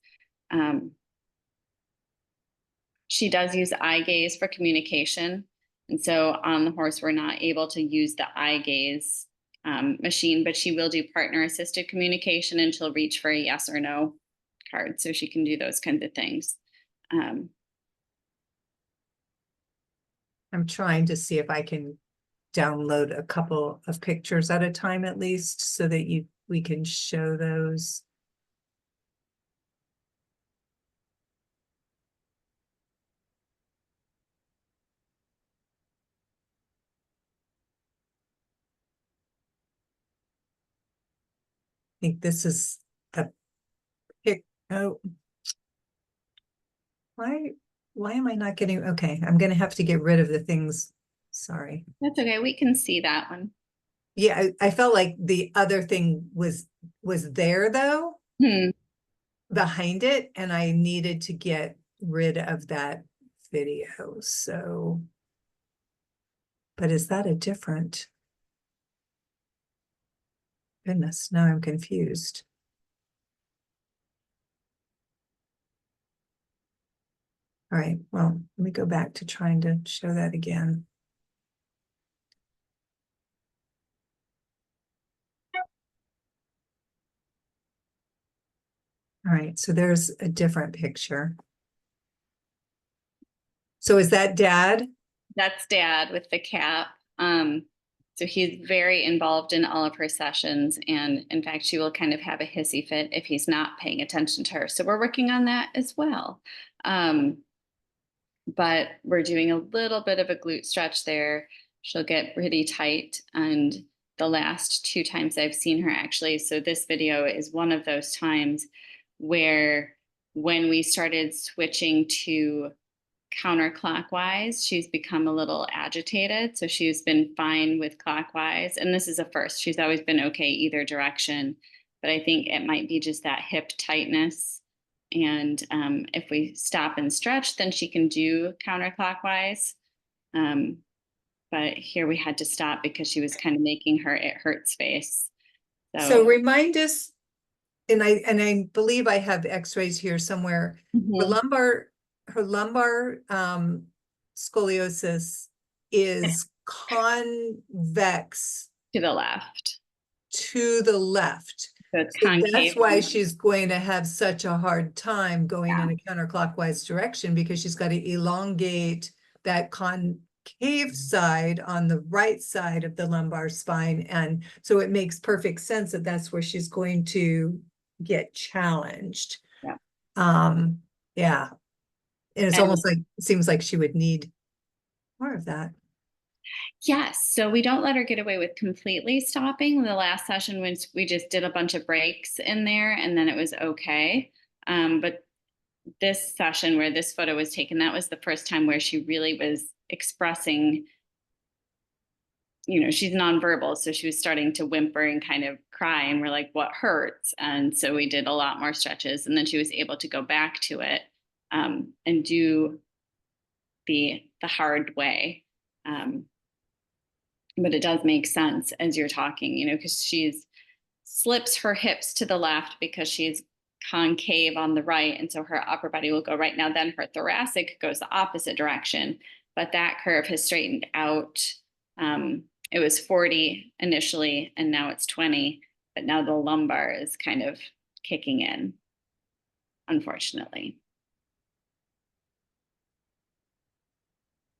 She does use eye gaze for communication. And so on the horse, we're not able to use the eye gaze machine, but she will do partner assisted communication, and she'll reach for a yes or no card. So she can do those kinds of things. I'm trying to see if I can download a couple of pictures at a time at least, so that we can show those. I think this is a pic. Oh, why am I not getting? Okay, I'm gonna have to get rid of the things. Sorry. That's okay. We can see that one. Yeah, I felt like the other thing was there though, behind it, and I needed to get rid of that video. So, but is that a different? Goodness, now I'm confused. All right, well, let me go back to trying to show that again. All right, so there's a different picture. So is that Dad? That's Dad with the cap. So he's very involved in all of her sessions. And in fact, she will kind of have a hissy fit if he's not paying attention to her. So we're working on that as well. But we're doing a little bit of a glute stretch there. She'll get pretty tight. And the last 2 times I've seen her, actually, so this video is one of those times where when we started switching to counterclockwise, she's become a little agitated. So she's been fine with clockwise. And this is a first. She's always been okay either direction. But I think it might be just that hip tightness. And if we stop and stretch, then she can do counterclockwise. But here we had to stop because she was kind of making her it hurts face. So remind us, and I believe I have x-rays here somewhere. Her lumbar scoliosis is convex to the left. To the left. So it's So concave. that's why she's going to have such a hard time going in a counterclockwise direction, because she's got to elongate that concave side on the right side of the lumbar spine. And so it makes perfect sense that that's where she's going to get challenged. Yeah. Yeah. And it's And- almost like, it seems like she would need more of that. Yes, so we don't let her get away with completely stopping. The last session was we just did a bunch of breaks in there and then it was okay. But this session where this photo was taken, that was the first time where she really was expressing, you know, she's nonverbal. So she was starting to whimper and kind of cry and we're like, what hurts? And so we did a lot more stretches and then she was able to go back to it and do the hard way. But it does make sense as you're talking, you know, because she's slips her hips to the left because she's concave on the right. And so her upper body will go right now. Then her thoracic goes the opposite direction. But that curve has straightened out. It was 40 initially, and now it's 20. But now the lumbar is kind of kicking in, unfortunately.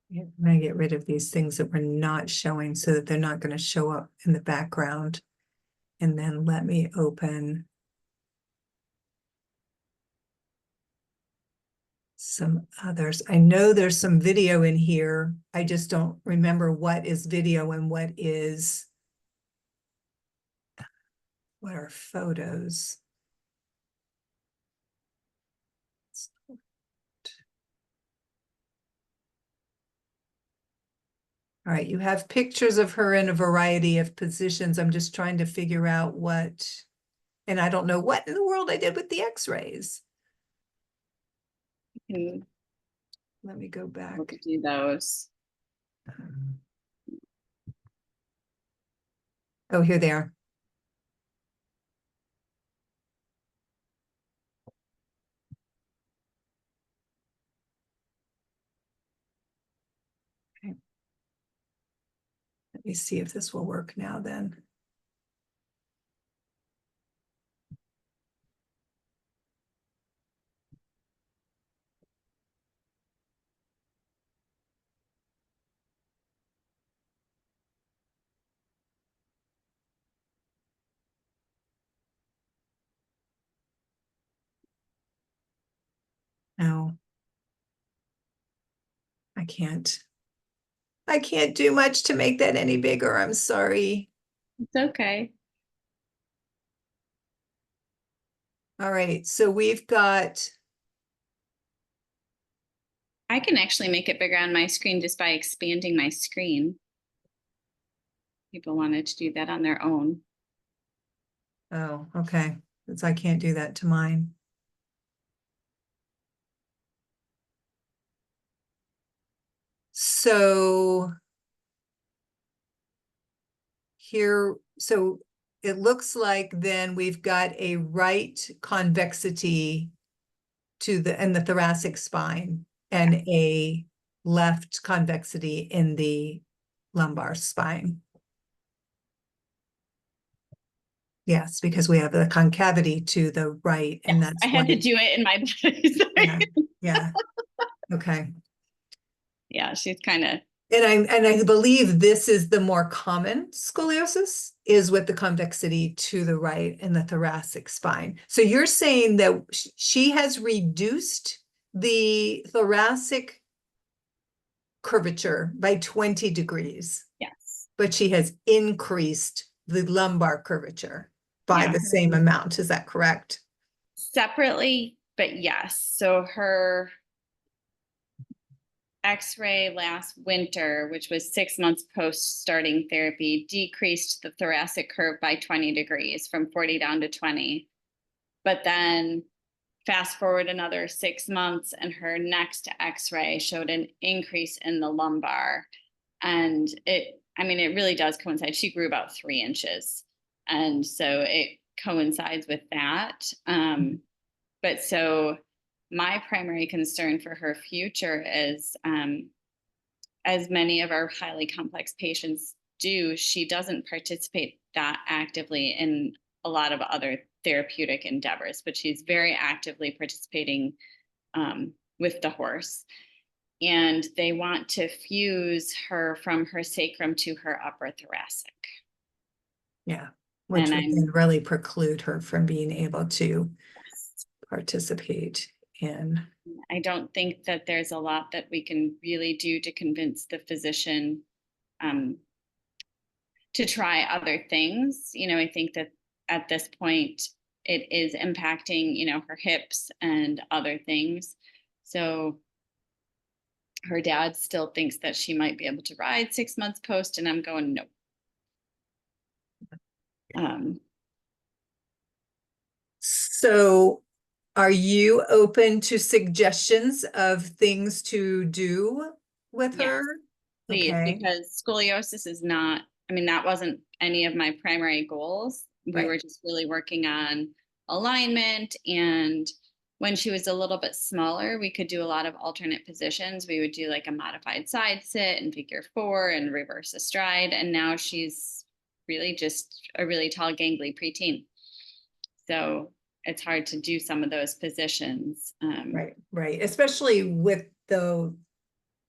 I'm gonna get rid of these things that we're not showing so that they're not going to show up in the background. And then let me open some others. I know there's some video in here. I just don't remember what is video and what are photos. All right, you have pictures of her in a variety of positions. I'm just trying to figure out what, and I don't know what in the world I did with the x-rays. Let me go back. We'll do those. Oh, here they are. Okay. Let me see if this will work now then. No. I can't do much to make that any bigger. I'm sorry. It's okay. All right, so we've got. I can actually make it bigger on my screen just by expanding my screen. People wanted to do that on their own. Oh, okay. Because I can't do that to mine. So here, so it looks like then we've got a right convexity to in the thoracic spine and a left convexity in the lumbar spine. Yes, because we have the concavity to the right, and that's I had to do it in my body. Yeah. Yeah. Okay. Yeah, she's kind of. And I believe this is the more common scoliosis, is with the convexity to the right in the thoracic spine. So you're saying that she has reduced the thoracic curvature by 20 degrees. Yes. But she has increased the lumbar curvature by the same amount. Is that correct? Separately, but yes. So her X-ray last winter, which was 6 months post starting therapy, decreased the thoracic curve by 20 degrees from 40 down to 20. But then fast forward another 6 months and her next X-ray showed an increase in the lumbar. And it really does coincide. She grew about 3 inches. And so it coincides with that. But so my primary concern for her future is, as many of our highly complex patients do, she doesn't participate that actively in a lot of other therapeutic endeavors, but she's very actively participating with the horse. And they want to fuse her from her sacrum to her upper thoracic. Yeah, which And would then really preclude her from being able to participate in. I don't think that there's a lot that we can really do to convince the physician to try other things. You know, I think that at this point it is impacting, you know, her hips and other things. So her dad still thinks that she might be able to ride 6 months post, and I'm going, no. So are you open to suggestions of things to do with Yes, her? please, Okay. because scoliosis is not, I mean, that wasn't any of my primary goals. We Right. were just really working on alignment, and when she was a little bit smaller, we could do a lot of alternate positions. We would do like a modified side sit and figure 4 and reverse astride. And now she's really just a really tall, gangly preteen. So it's hard to do some of those positions. Right. Especially with the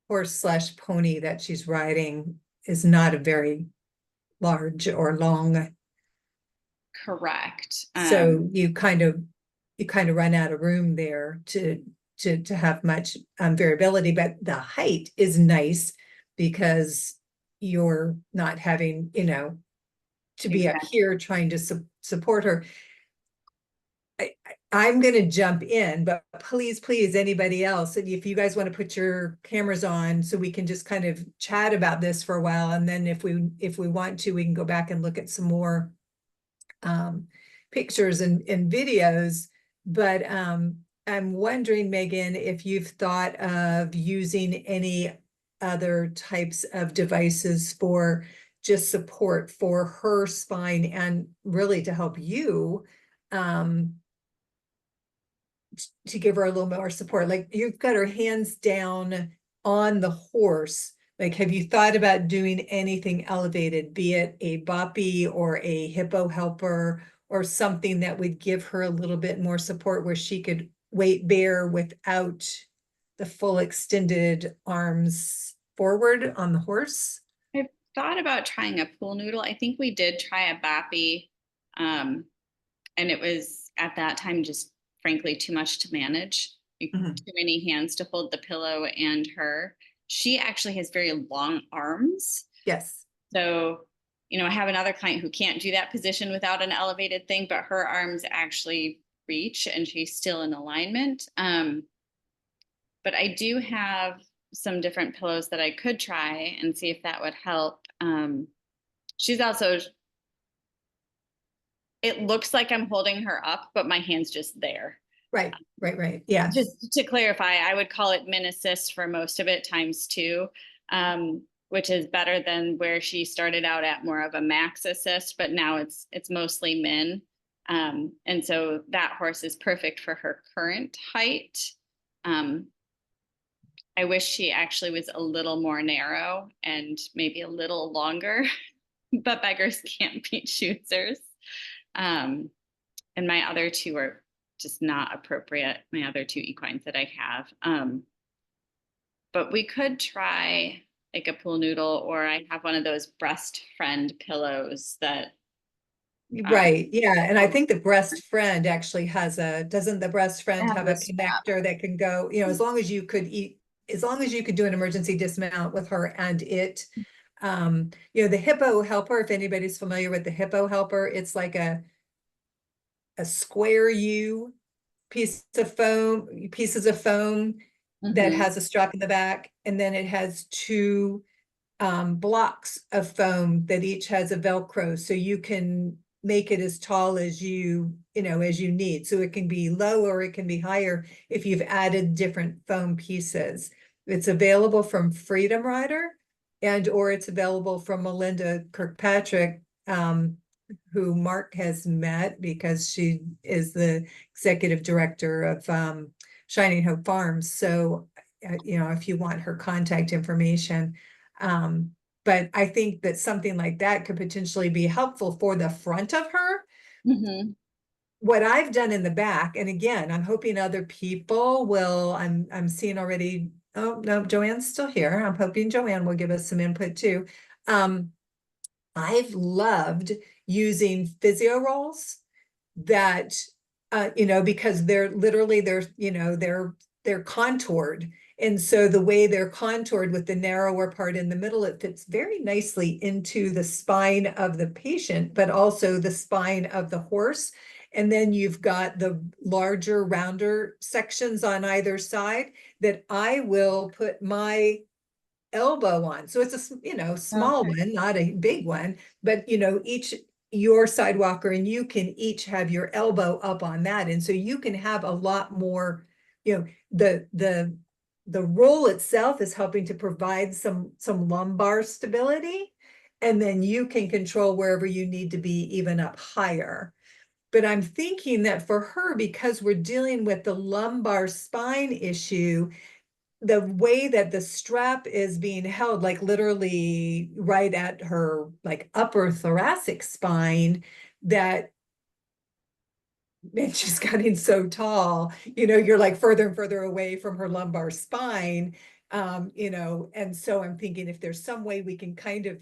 horse/pony that she's riding is not a very large or long. Correct. So you kind of run out of room there to have much variability, but the height is nice because you're not having, you know, to be up here trying to support her. I'm going to jump in, but please, anybody else, and if you guys want to put your cameras on so we can just kind of chat about this for a while. And then if we want to, we can go back and look at some more pictures and videos. But I'm wondering, Megan, if you've thought of using any other types of devices for just support for her spine and really to help you to give her a little more support. Like, you've got her hands down on the horse. Like, have you thought about doing anything elevated, be it a boppy or a hippo helper or something that would give her a little bit more support where she could weight bear without the full extended arms forward on the horse? I've thought about trying a pool noodle. I think we did try a boppy, and it was at that time just frankly too much to manage. Too many hands to hold the pillow and her. She actually has very long arms. Yes. So, you know, I have another client who can't do that position without an elevated thing, but her arms actually reach and she's still in alignment. But I do have some different pillows that I could try and see if that would help. She's also, it looks like I'm holding her up, but my hand's just there. Right. Yeah. Just to clarify, I would call it min assist for most of it ×2, which is better than where she started out at more of a max assist, but now it's mostly min. And so that horse is perfect for her current height. I wish she actually was a little more narrow and maybe a little longer, but beggars can't be choosers. And my other two are just not appropriate, my other two equines that I have. But we could try like a pool noodle, or I have one of those breast friend pillows that. Right. Yeah. And I think the breast friend actually has doesn't the breast friend have a strap connector that can go, you know, as long as you could do an emergency dismount with her and it, you know, the hippo helper, if anybody's familiar with the hippo helper, it's like a square U pieces of foam that has a strap in the back, and then it has two blocks of foam that each has a Velcro, so you can make it as tall as you need. So it can be low or it can be higher if you've added different foam pieces. It's available from Freedom Rider or it's available from Melinda Kirkpatrick, who Mark has met because she is the executive director of Shining Hope Farms. So, you know, if you want her contact information. But I think that something like that could potentially be helpful for the front of her, Mhm. what I've done in the back, and again, I'm hoping other people will, I'm seeing already, oh, no, Joanne's still here. I'm hoping Joanne will give us some input too. I've loved using physio rolls that, because they're literally, they're contoured. And so the way they're contoured with the narrower part in the middle, it fits very nicely into the spine of the patient, but also the spine of the horse. And then you've got the larger, rounder sections on either side that I will put my elbow on. So it's a, small Okay. one, not a big one, but your sidewalker and you can each have your elbow up on that. And so you can have a lot more, the roll itself is helping to provide some lumbar stability. And then you can control wherever you need to be even up higher. But I'm thinking that for her, because we're dealing with the lumbar spine issue, the way that the strap is being held, like literally right at her like upper thoracic spine, that and she's getting so tall, you're like further and further away from her lumbar spine. And so I'm thinking if there's some way we can kind of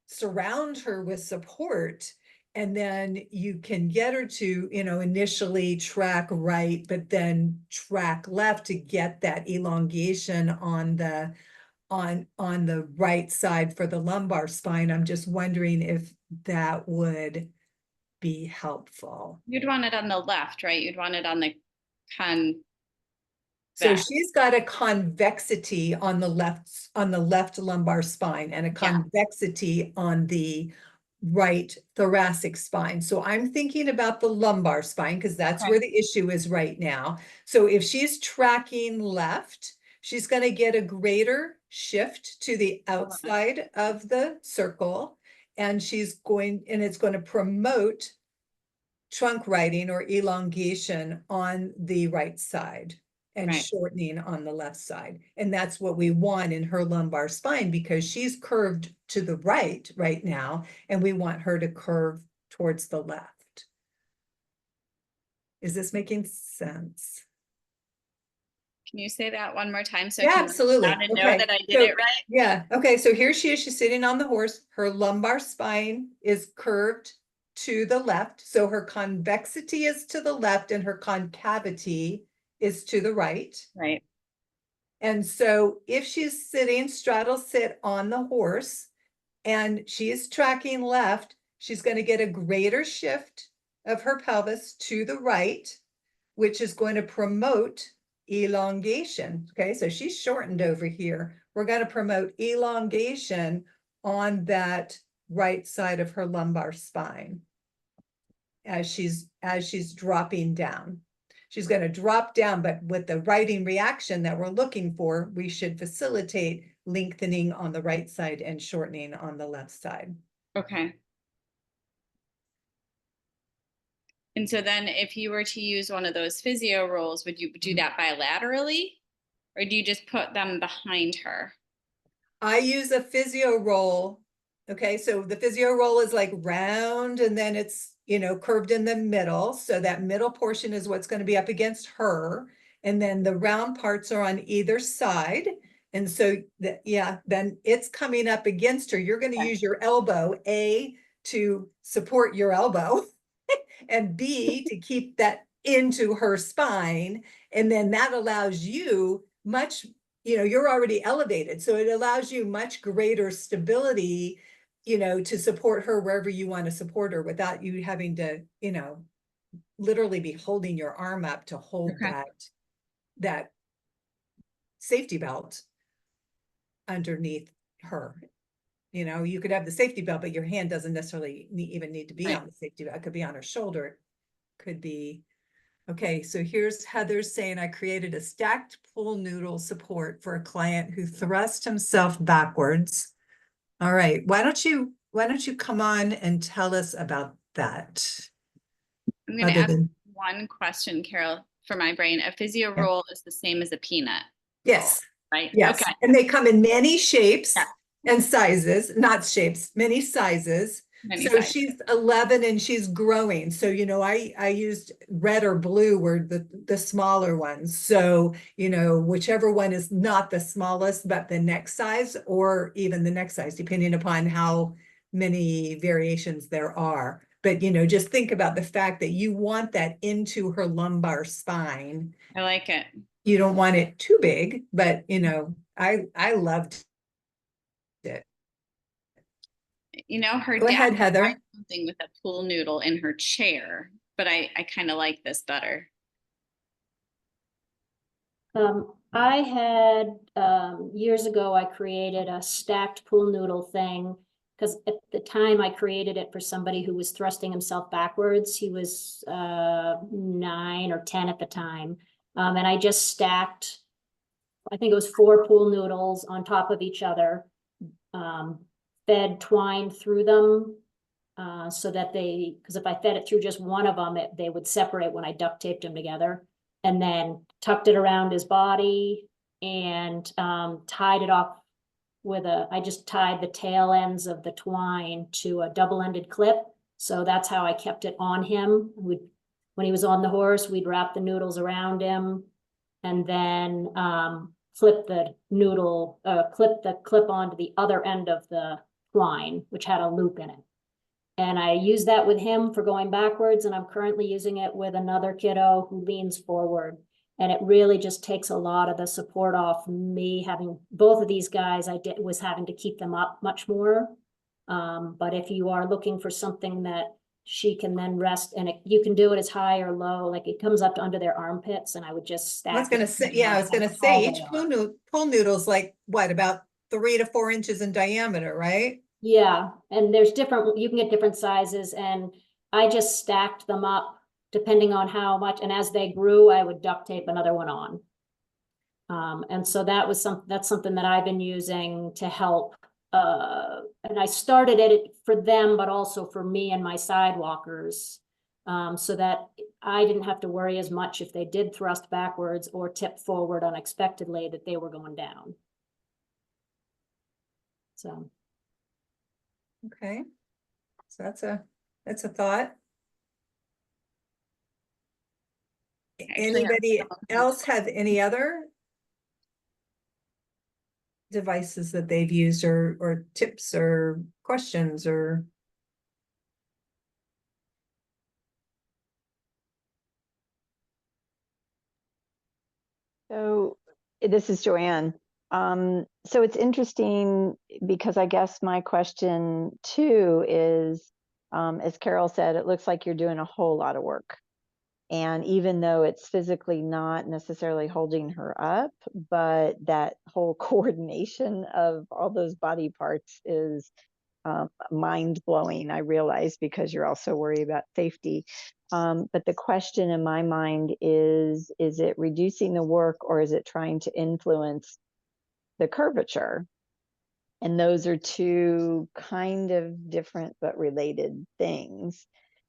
surround her with support, and then you can get her to, initially track right, but then track left to get that elongation on the right side for the lumbar spine. I'm just wondering if that would be helpful. You'd want it on the left, right? You'd want it on the So back. she's got a convexity on the left lumbar spine and a convexity on the right thoracic spine. So I'm thinking about the lumbar spine because that's Okay. where the issue is right now. So if she's tracking left, she's going to get a greater shift to the outside of the circle, and it's going to promote trunk writing or elongation on the right side and Right. shortening on the left side. And that's what we want in her lumbar spine because she's curved to the right now, and we want her to curve towards the left. Is this making sense? Can you say that one more time so Yeah, I can absolutely. write down and Okay. know that I did So, it right? Yeah. Okay. So here she is. She's sitting on the horse. Her lumbar spine is curved to the left. So her convexity is to the left and her concavity is to the right. Right. And so if she's sitting straddle sit on the horse and she is tracking left, she's going to get a greater shift of her pelvis to the right, which is going to promote elongation. Okay, so she's shortened over here. We're going to promote elongation on that right side of her lumbar spine as she's dropping down. She's going to drop down, but with the writing reaction that we're looking for, we should facilitate lengthening on the right side and shortening on the left side. Okay. And so then if you were to use one of those physio rolls, would you do that bilaterally or do you just put them behind her? I use a physio roll. Okay, so the physio roll is like round and then it's, curved in the middle. So that middle portion is what's going to be up against her. And then the round parts are on either side. And so then it's coming up against her. You're going to use your elbow, A, to support your elbow and B, to keep that into her spine. And then that allows you you're already elevated. So it allows you much greater stability, to support her wherever you want to support her without you having to, literally be holding your arm up to hold that safety belt underneath her. You could have the safety belt, but your hand doesn't necessarily even need to be on the safety belt. It could be on her shoulder. Could be. Okay, so here's Heather saying, I created a stacked pool noodle support for a client who thrust himself backwards. All right, why don't you come on and tell us about that? I'm going to ask one question, Carol, for my brain. A physio roll is the same as a peanut. Yes. Right? Yes. Okay. And they come in many shapes and sizes, not shapes, many sizes. Many So sizes. she's 11 and she's growing. So, you know, I used red or blue were the smaller ones. So, you know, whichever one is not the smallest, but the next size or even the next size, depending upon how many variations there are. But, you know, just think about the fact that you want that into her lumbar spine. I like it. You don't want it too big, but, you know, I loved it. You know, her Go dad ahead, Heather. tried something with a pool noodle in her chair, but I kind of like this better. I had, years ago, I created a stacked pool noodle thing because at the time I created it for somebody who was thrusting himself backwards. He was 9 or 10 at the time. And I just stacked, I think it was 4 pool noodles on top of each other, fed twine through them so that because if I fed it through just one of them, they would separate when I duct taped them together, and then tucked it around his body and tied it off with I just tied the tail ends of the twine to a double-ended clip. So that's how I kept it on him. When he was on the horse, we'd wrap the noodles around him and then flip the noodle, clip the clip onto the other end of the twine, which had a loop in it. And I use that with him for going backwards, and I'm currently using it with another kiddo who leans forward. And it really just takes a lot of the support off me having both of these guys. Was having to keep them up much more. But if you are looking for something that she can then rest, and you can do it as high or low, like it comes up to under their armpits, and I would just stack. I was gonna say, yeah, I was gonna say each pool noodle's like what, about 3 to 4 inches in diameter, right? Yeah, and there's different, you can get different sizes, and I just stacked them up depending on how much, and as they grew, I would duct tape another one on. And so that's something that I've been using to help. And I started it for them, but also for me and my sidewalkers, so that I didn't have to worry as much if they did thrust backwards or tip forward unexpectedly that they were going down. So. Okay, so that's a thought. Anybody else have any other devices that they've used or tips or questions or? So this is Joanne. So it's interesting because I guess my question too is, as Carol said, it looks like you're doing a whole lot of work. And even though it's physically not necessarily holding her up, but that whole coordination of all those body parts is mind blowing, I realize, because you're also worried about safety. But the question in my mind is it reducing the work or is it trying to influence the curvature? And those are two kind of different but related things.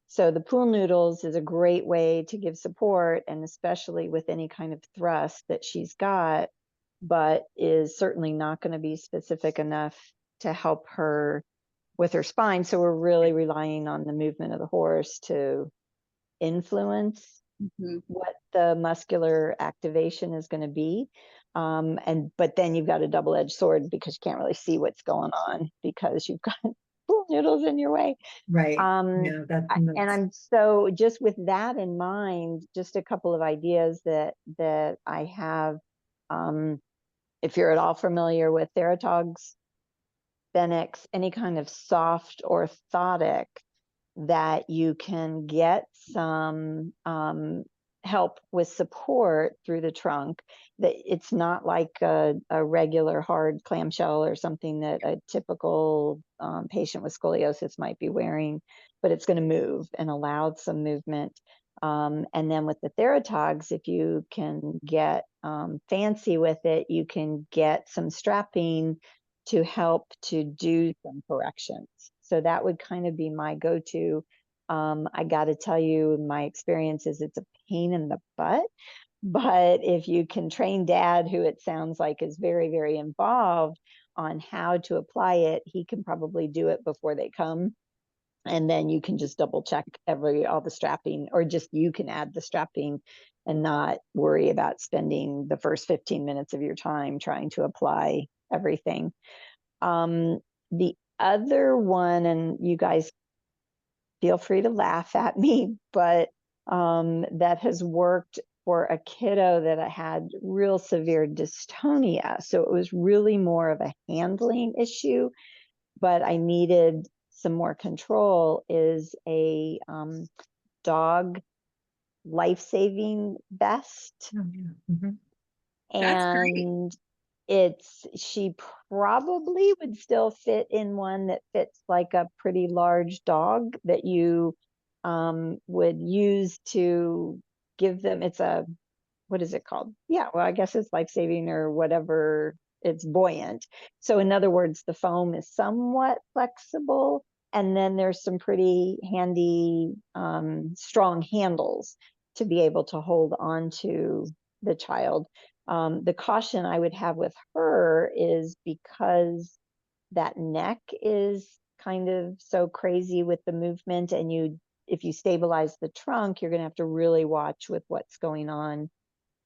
So the pool noodles is a great way to give support, and especially with any kind of thrust that she's got, but is certainly not going to be specific enough to help her with her spine. So we're really relying on the movement of the horse to influence what the muscular activation is going to be. But then you've got a double-edged sword because you can't really see what's going on because you've got pool noodles in your way. Right. Yeah, and I'm so just with that in mind, just a couple of ideas that I have. If you're at all familiar with Theratogs, Benex, any kind of soft orthotic that you can get some help with support through the trunk, that it's not like a regular hard clamshell or something that a typical patient with scoliosis might be wearing, but it's going to move and allow some movement. And then with the Theratogs, if you can get fancy with it, you can get some strapping to help to do some corrections. So that would kind of be my go-to. I got to tell you, my experience is it's a pain in the butt, but if you can train dad, who it sounds like is very, very involved on how to apply it, he can probably do it before they come. And then you can just double check all the strapping, or just you can add the strapping and not worry about spending the first 15 minutes of your time trying to apply everything. The other one, and you guys feel free to laugh at me, but that has worked for a kiddo that had real severe dystonia. So it was really more of a handling issue, but I needed some more control, is a dog life-saving vest. Oh, yeah. Mhm. That's great. And she probably would still fit in one that fits like a pretty large dog that you would use to give them. It's a, what is it called? Yeah, well, I guess it's life-saving or whatever. It's buoyant. So in other words, the foam is somewhat flexible, and then there's some pretty handy strong handles to be able to hold on to the child. The caution I would have with her is, because that neck is kind of so crazy with the movement, and if you stabilize the trunk, you're going to have to really watch with what's going on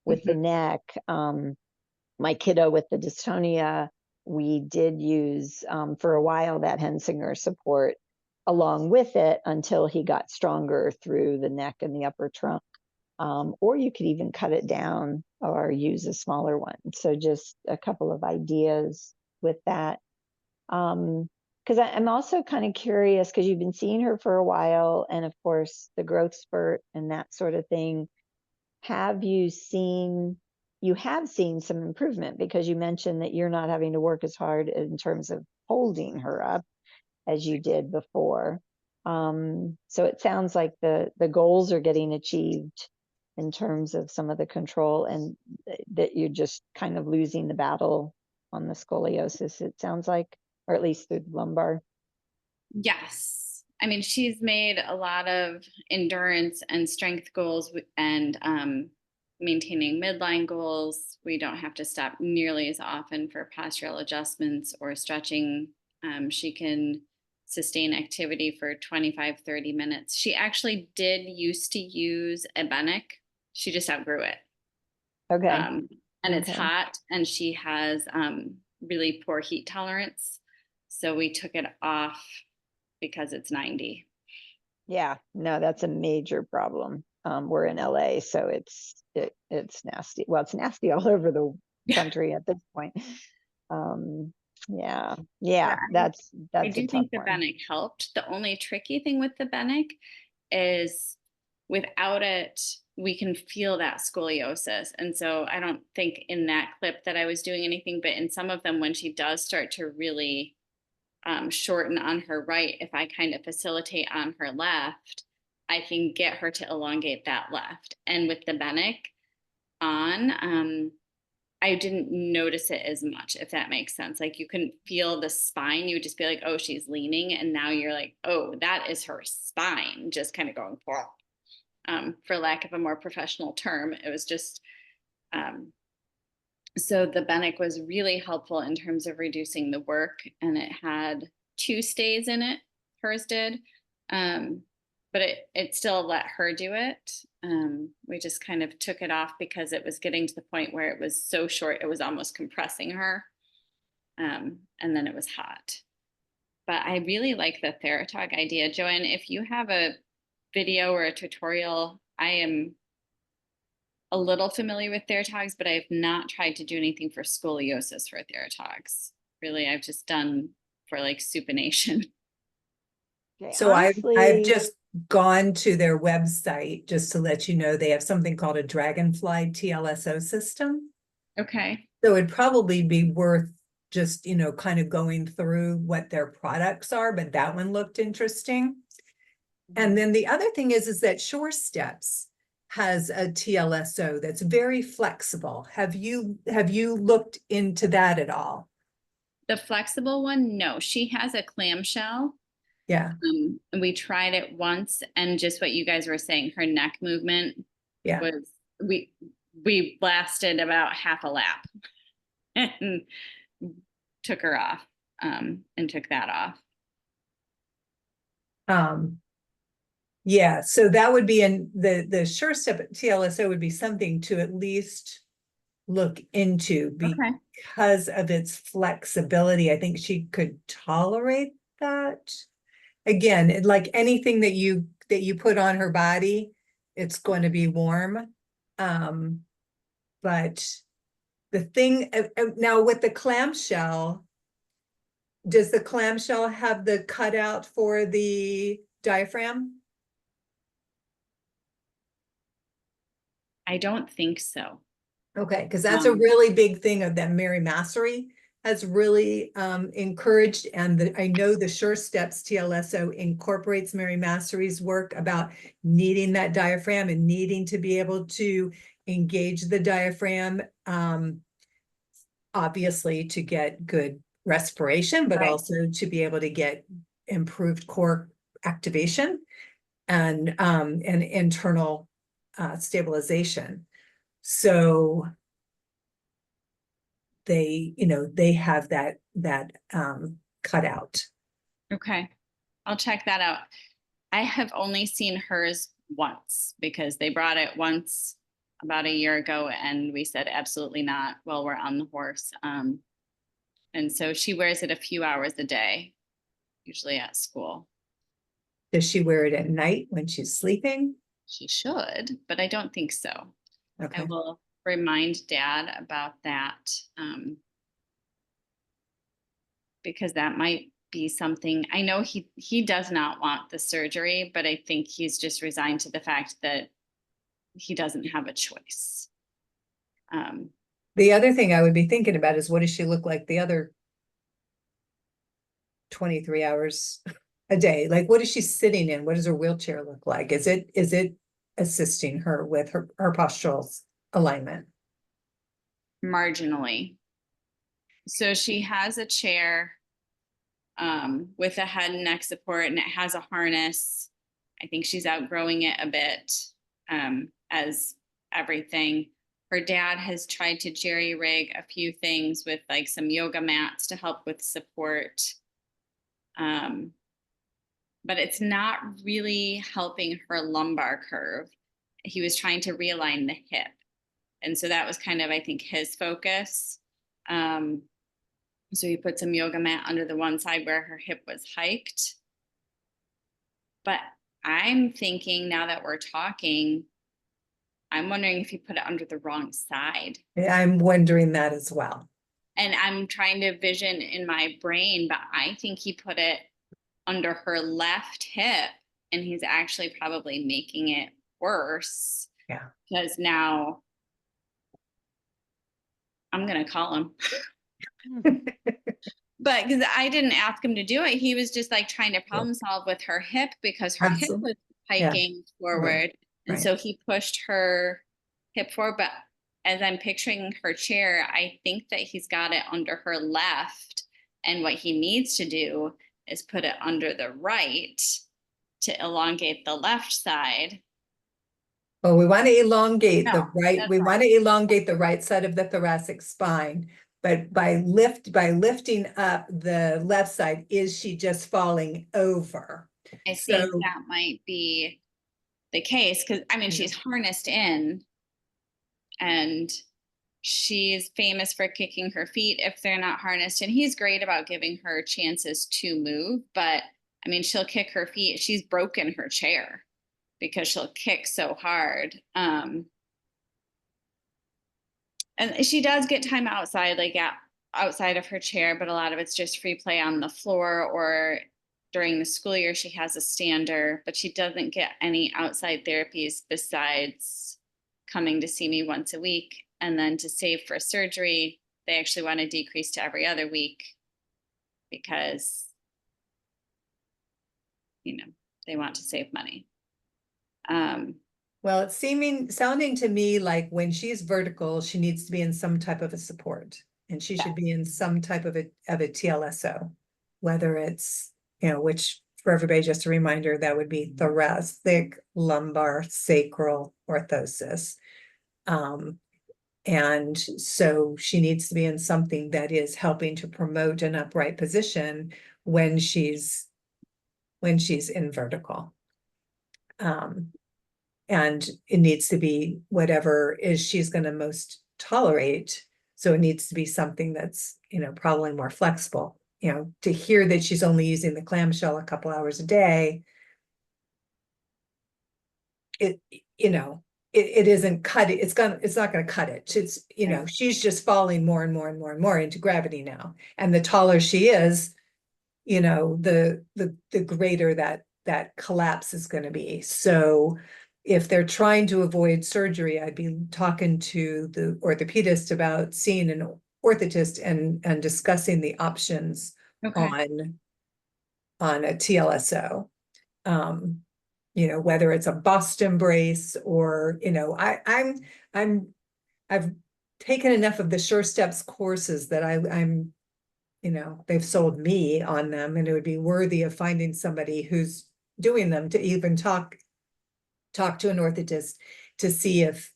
with the neck. My kiddo with the dystonia, we did use for a while that Hensinger support along with it until he got stronger through the neck and the upper trunk. Or you could even cut it down or use a smaller one. So just a couple of ideas with that. Because I'm also kind of curious, because you've been seeing her for a while, and of course the growth spurt and that sort of thing. You have seen some improvement, because you mentioned that you're not having to work as hard in terms of holding her up as you did before. So it sounds like the goals are getting achieved in terms of some of the control, and that you're just kind of losing the battle on the scoliosis, it sounds like, or at least through the lumbar. Yes. I mean, she's made a lot of endurance and strength goals and maintaining midline goals. We don't have to stop nearly as often for postural adjustments or stretching. She can sustain activity for 25, 30 minutes. She actually did used to use a Benic. She just outgrew it. Okay. And it's hot, and she has really poor heat tolerance. So we took it off because it's 90. Yeah, no, that's a major problem. We're in LA, so it's nasty. Well, it's nasty all over the country at this point. Yeah, that's I a do tough think the one. Benic helped. The only tricky thing with the Benic is without it, we can feel that scoliosis. And so I don't think in that clip that I was doing anything, but in some of them, when she does start to really shorten on her right, if I kind of facilitate on her left, I can get her to elongate that left. And with the Benic on, I didn't notice it as much, if that makes sense. Like, you couldn't feel the spine. You would just be like, oh, she's leaning. And now you're like, oh, that is her spine just kind of going, for lack of a more professional term. It was just, so the Benic was really helpful in terms of reducing the work, and it had 2 stays in it. Hers did. But it still let her do it. We just kind of took it off because it was getting to the point where it was so short, it was almost compressing her. And then it was hot. But I really like the Theratog idea. Joanne, if you have a video or a tutorial, I am a little familiar with Theratogs, but I have not tried to do anything for scoliosis for Theratogs. Really, I've just done for like supination. Okay, So honestly, I've just gone to their website just to let you know they have something called a Dragonfly TLSO system. Okay. So it'd probably be worth just, kind of going through what their products are, but that one looked interesting. And then the other thing is that Shore Steps has a TLSO that's very flexible. Have you looked into that at all? The flexible one, no. She has a clamshell. Yeah. And we tried it once, and just what you guys were saying, her neck movement was, we lasted about half a lap and took her off, and took that off. Yeah, so that would be in the Sure Step TLSO would be something to at least look into Okay. because of its flexibility. I think she could tolerate that. Again, like anything that you put on her body, it's going to be warm. But the thing now with the clamshell, does the clamshell have the cutout for the diaphragm? I don't think so. Okay, because that's a really big thing of that Mary Massery has really encouraged, and I know the Sure Steps TLSO incorporates Mary Massery's work about needing that diaphragm and needing to be able to engage the diaphragm, obviously to get good respiration, but also to be able to get improved core activation and internal stabilization. So they, they have that cut out. Okay, I'll check that out. I have only seen hers once because they brought it once about a year ago and we said absolutely not while we're on the horse. And so she wears it a few hours a day, usually at school. Does she wear it at night when she's sleeping? She should, but I don't think so. Okay. I will remind Dad about that, because that might be something. I know he does not want the surgery, but I think he's just resigned to the fact that he doesn't have a choice. The other thing I would be thinking about is, what does she look like the other 23 hours a day? Like, what is she sitting in? What does her wheelchair look like? Is it assisting her with her postural alignment? Marginally. So she has a chair with a head and neck support, and it has a harness. I think she's outgrowing it a bit, as everything. Her dad has tried to jerry rig a few things with like some yoga mats to help with support. But it's not really helping her lumbar curve. He was trying to realign the hip. And so that was kind of, I think, his focus. So he put some yoga mat under the one side where her hip was hiked. But I'm thinking, now that we're talking, I'm wondering if he put it under the wrong side. I'm wondering that as well. And I'm trying to vision in my brain, but I think he put it under her left hip, and he's actually probably making it worse. Yeah. Because now I'm going to call him. But because I didn't ask him to do it, he was just like trying to problem solve with her hip because her hip was hiking forward. And so he pushed her hip forward. But as I'm picturing her chair, I think that he's got it under her left. And what he needs to do is put it under the right to elongate the left side. Well, we want to elongate the No, right, that's we right. want to elongate the right side of the thoracic spine. But by lifting up the left side, is she just falling over? I think that might be the case, because I mean, she's harnessed in and she's famous for kicking her feet if they're not harnessed. And he's great about giving her chances to move. But I mean, she'll kick her feet. She's broken her chair because she'll kick so hard. And she does get time outside, like outside of her chair, but a lot of it's just free play on the floor, or during the school year, she has a stander, but she doesn't get any outside therapies besides coming to see me once a week. And then to save for surgery, they actually want to decrease to every other week because, they want to save money. Well, it's sounding to me like when she's vertical, she needs to be in some type of a support, and she should be in some type of a TLSO, whether it's, which for everybody, just a reminder, that would be thoracic, lumbar, sacral orthosis. And so she needs to be in something that is helping to promote an upright position when she's when she's in vertical. And it needs to be whatever is she's going to most tolerate. So it needs to be something that's, probably more flexible. To hear that she's only using the clamshell a couple hours a day, it isn't cut it. It's not going to cut it. It's, she's just falling more and more and more and more into gravity now. And the taller she is, the greater that collapse is going to be. So if they're trying to avoid surgery, I'd be talking to the orthopedist about seeing an orthotist and discussing the options on a TLSO. Whether it's a Boston brace or, I've taken enough of the Sure Steps courses that I'm they've sold me on them, and it would be worthy of finding somebody who's doing them to even talk to an orthotist to see if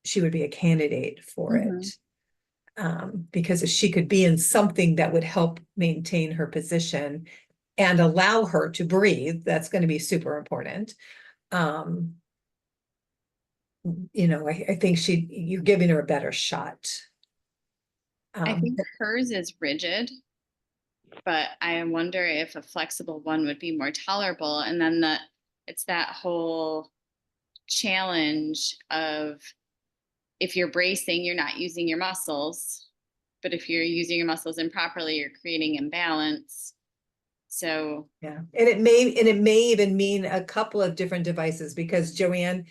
she would be a candidate for it. Because if she could be in something that would help maintain her position and allow her to breathe, that's going to be super important. I think you're giving her a better shot. I think hers is rigid, but I wonder if a flexible one would be more tolerable. And then it's that whole challenge of, if you're bracing, you're not using your muscles, but if you're using your muscles improperly, you're creating imbalance. So yeah, and it may even mean a couple of different devices, because Joanne,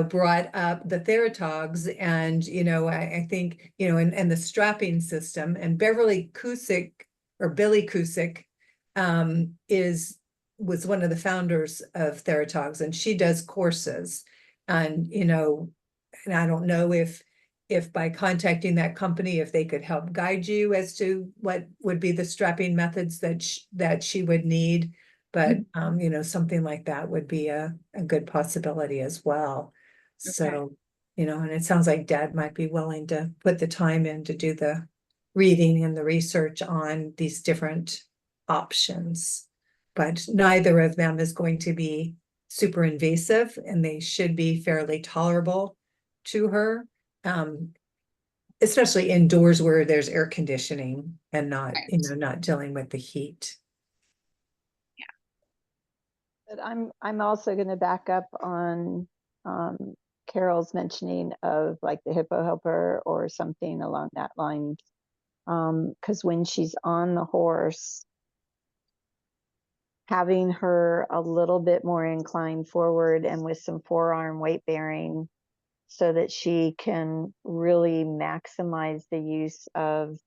brought up the Theratogs, and I think and the strapping system, and Billy Cusick was one of the founders of Theratogs, and she does courses, and and I don't know if by contacting that company, if they could help guide you as to what would be the strapping methods that she would need. But, something like that would be a good possibility as well. So, and it sounds like Dad might be willing to put the time in to do the reading and the research on these different options. But neither of them is going to be super invasive, and they should be fairly tolerable to her. Especially indoors where there's air conditioning and not, not dealing with the heat. But I'm also going to back up on Carol's mentioning of like the hippo helper or something along that line. Because when she's on the horse, having her a little bit more inclined forward and with some forearm weight bearing, so that she can really maximize the use of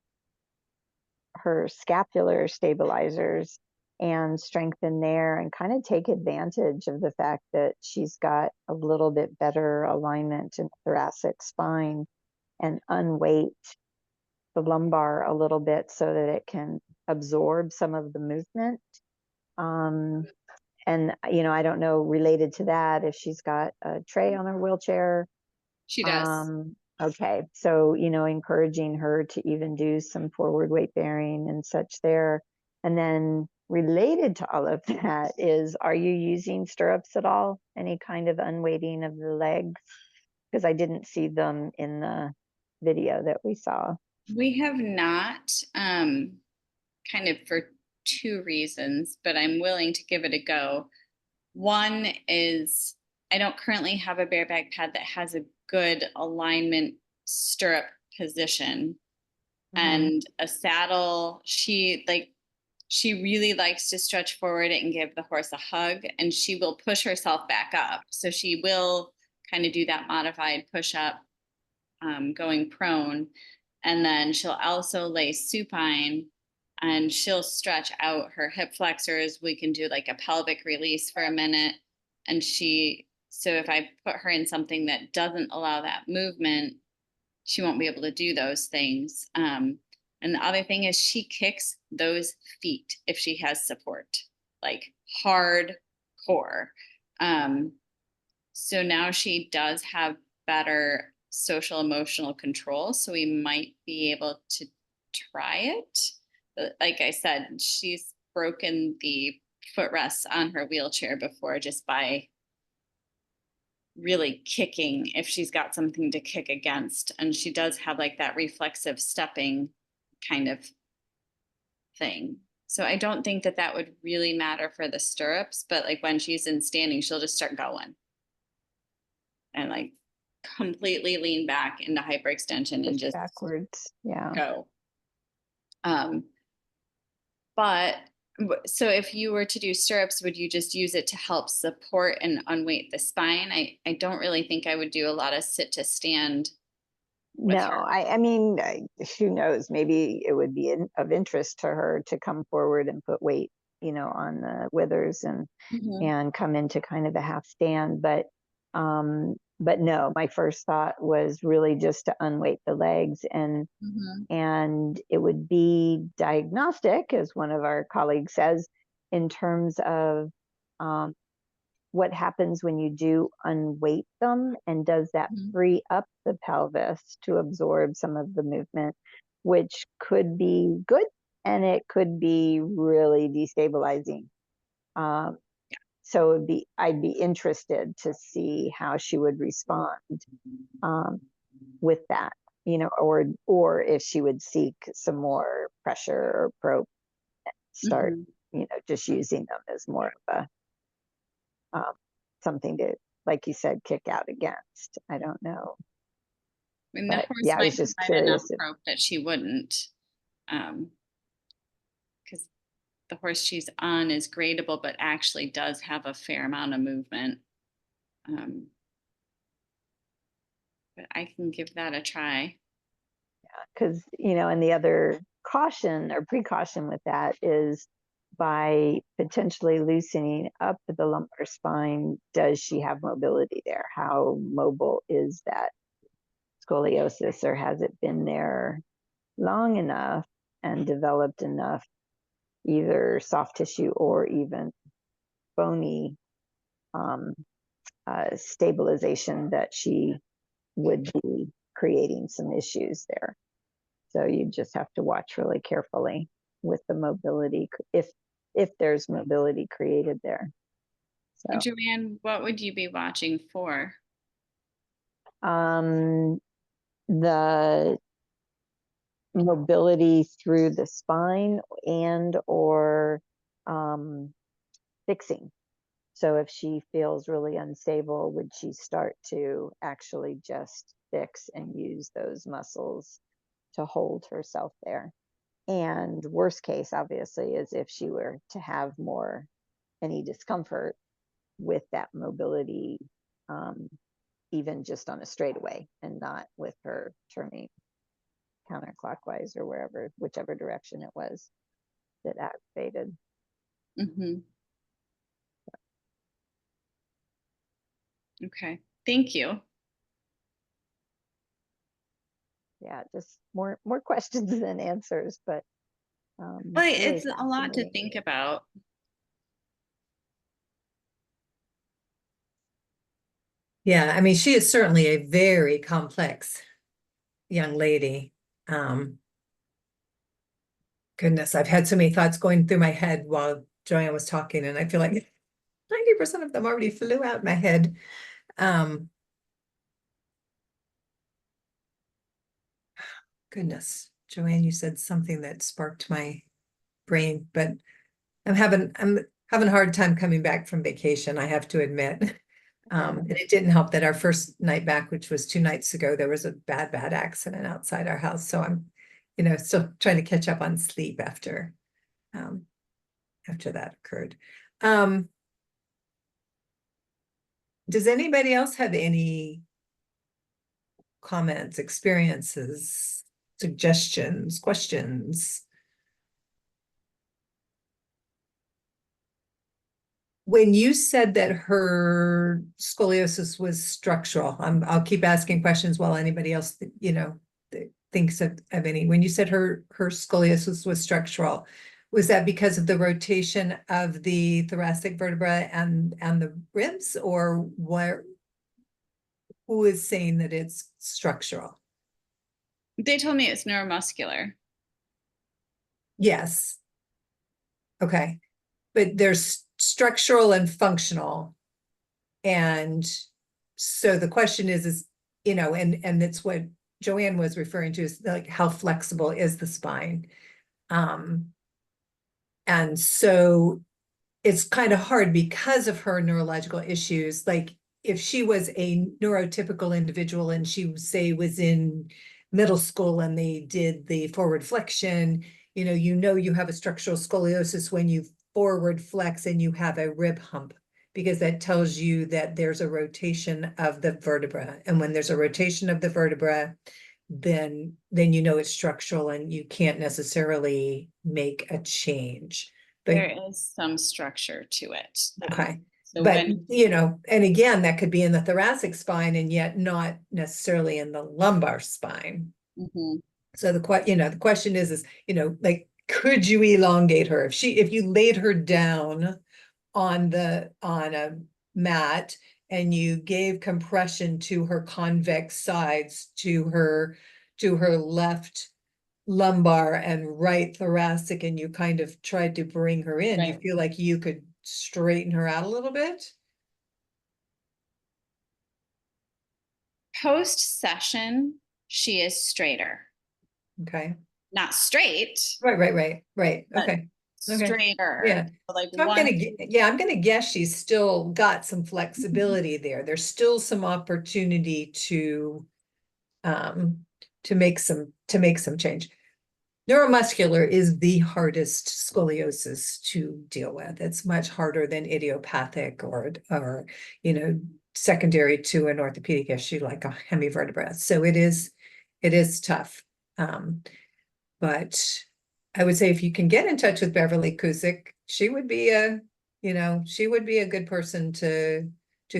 her scapular stabilizers and strengthen there, and kind of take advantage of the fact that she's got a little bit better alignment in the thoracic spine, and unweight the lumbar a little bit so that it can absorb some of the movement. And I don't know, related to that, if she's got a tray on her wheelchair. She does. Okay, so encouraging her to even do some forward weight bearing and such there. And then related to all of that is, are you using stirrups at all? Any kind of unweighting of the legs? Because I didn't see them in the video that we saw. We have not, kind of for two reasons, but I'm willing to give it a go. One is, I don't currently have a bareback pad that has a good alignment stirrup position. And a saddle, she really likes to stretch forward and give the horse a hug, and she will push herself back up. So she will kind of do that modified push up, going prone. And then she'll also lay supine, and she'll stretch out her hip flexors. We can do like a pelvic release for a minute. And so if I put her in something that doesn't allow that movement, she won't be able to do those things. And the other thing is, she kicks those feet if she has support, like hardcore. So now she does have better social emotional control. So we might be able to try it. But like I said, she's broken the footrests on her wheelchair before, just by really kicking if she's got something to kick against. And she does have like that reflexive stepping kind of thing. So I don't think that that would really matter for the stirrups, but like when she's in standing, she'll just start going and like completely lean back into hyperextension and just backwards. Yeah. go. But so if you were to do stirrups, would you just use it to help support and unweight the spine? I don't really think I would do a lot of sit to stand. No, I mean, who knows? Maybe it would be of interest to her to come forward and put weight, you know, on the withers and come into kind of a half stand. But no, my first thought was really just to unweight the legs, and it would be diagnostic, as one of our colleagues says, in terms of what happens when you do unweight them, and does that free up the pelvis to absorb some of the movement, which could be good and it could be really destabilizing. So I'd be interested to see how she would respond with that, you know, or if she would seek some more pressure or probe, start, you know, just using them as more of a something to, like you said, kick out against. I don't know. I mean, the horse yeah, I might was just provide enough curious. rope that she wouldn't, because the horse she's on is gradable, but actually does have a fair amount of movement. But I can give that a try. Because, you know, and the other caution or precaution with that is, by potentially loosening up the lumbar spine, does she have mobility there? How mobile is that scoliosis, or has it been there long enough and developed enough, either soft tissue or even bony stabilization, that she would be creating some issues there? So you just have to watch really carefully with the mobility, if there's mobility created there. So, Joanne, what would you be watching for? The mobility through the spine and or fixing. So if she feels really unstable, would she start to actually just fix and use those muscles to hold herself there? And worst case, obviously, is if she were to have any discomfort with that mobility, even just on a straightaway and not with her turning counterclockwise or whichever direction it was that activated. Okay, thank you. Yeah, just more questions than answers, but Well, really it's a lot to fascinating. think about. Yeah, I mean, she is certainly a very complex young lady. Goodness, I've had so many thoughts going through my head while Joanne was talking, and I feel like 90% of them already flew out my head. Goodness, Joanne, you said something that sparked my brain, but I'm having a hard time coming back from vacation, I have to admit. And it didn't help that our first night back, which was 2 nights ago, there was a bad accident outside our house. So I'm, you know, still trying to catch up on sleep after that occurred. Does anybody else have any comments, experiences, suggestions, questions? When you said that her scoliosis was structural, I'll keep asking questions while anybody else, you know, thinks of any. When you said her scoliosis was structural, was that because of the rotation of the thoracic vertebra and the ribs, or what? Who is saying that it's structural? They told me it's neuromuscular. Yes. Okay. but there's structural and functional. And so the question is, you know, and that's what Joanne was referring to, is like, how flexible is the spine? And so it's kind of hard because of her neurological issues. Like, if she was a neurotypical individual and she, say, was in middle school and they did the forward flexion, you know, you have a structural scoliosis when you forward flex and you have a rib hump, because that tells you that there's a rotation of the vertebra. And when there's a rotation of the vertebra, then you know it's structural and you can't necessarily make a change. But There is some structure to it. okay. So But, when, you know, and again, that could be in the thoracic spine and yet not necessarily in the lumbar spine. Mhm. So the question is, you know, like, could you elongate her? If you laid her down on a mat and you gave compression to her convex sides, to her left lumbar and right thoracic, and you kind of tried to bring her in, you Right. feel like you could straighten her out a little bit? post session, she is straighter, Okay. not straight, Right. but Okay. straighter. Yeah. So like So I'm gonna guess she's still got some flexibility there. There's still some opportunity to make some change. Neuromuscular is the hardest scoliosis to deal with. It's much harder than idiopathic or you know, secondary to an orthopedic issue like a hemivertebra. So it is tough. But I would say if you can get in touch with Beverly Kusick, she would be a good person to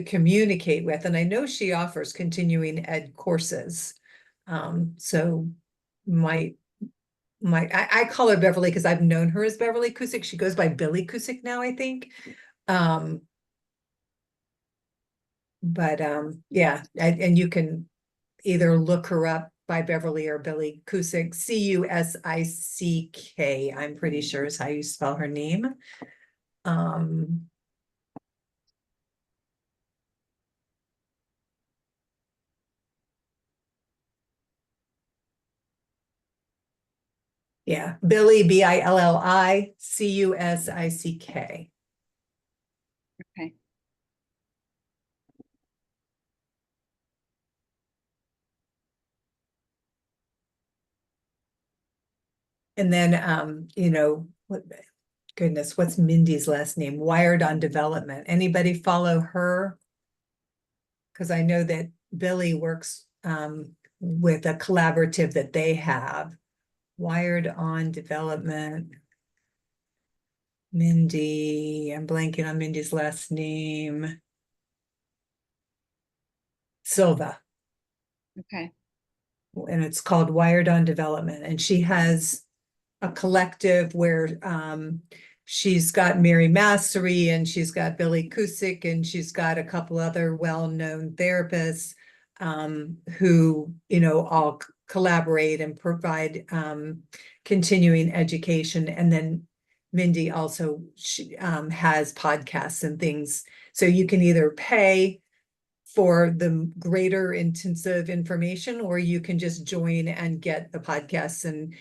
communicate with. And I know she offers continuing ed courses. So I call her Beverly because I've known her as Beverly Kusick. She goes by Billy Kusick now, I think. But yeah, and you can either look her up by Beverly or Billy Kusick, Cusick, I'm pretty sure is how you spell her name. Yeah, Billy, Billicusick. Okay. And then, you know, what's Mindy's last name? Wired on Development. Anybody follow her? Because I know that Billy works with a collaborative that they have. Wired on Development. Mindy, I'm blanking on Mindy's last name. Silva. Okay. And it's called Wired on Development. And she has a collective where she's got Mary Massery and she's got Billy Kusick and she's got a couple other well-known therapists who, you know, all collaborate and provide continuing education. And then Mindy also has podcasts and things. So you can either pay for the greater intensive information, or you can just join and get the podcasts and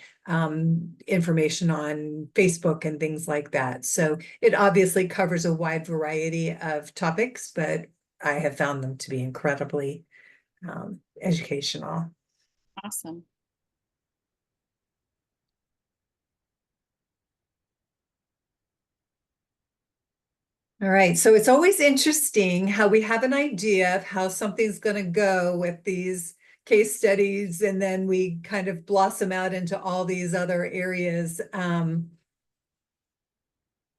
information on Facebook and things like that. So it obviously covers a wide variety of topics, but I have found them to be incredibly educational. Awesome. All right, so it's always interesting how we have an idea of how something's going to go with these case studies, and then we kind of blossom out into all these other areas.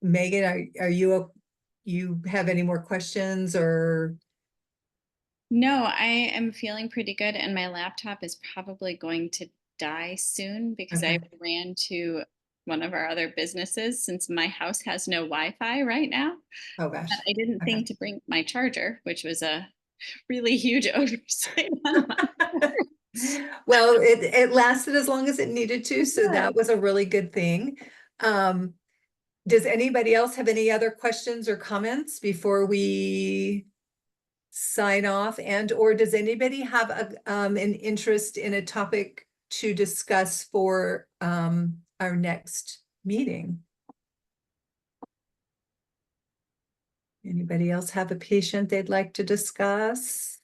Megan, you have any more questions or? No, I am feeling pretty good, and my laptop is probably going to die soon because I Okay. ran to one of our other businesses since my house has no Wi-Fi right now. Oh gosh. But I didn't Okay. think to bring my charger, which was a really huge oversight on my part. Well, it lasted as long as it needed to, so Good. that was a really good thing. does anybody else have any other questions or comments before we sign off? And or does anybody have an interest in a topic to discuss for our next meeting? Anybody else have a patient they'd like to discuss?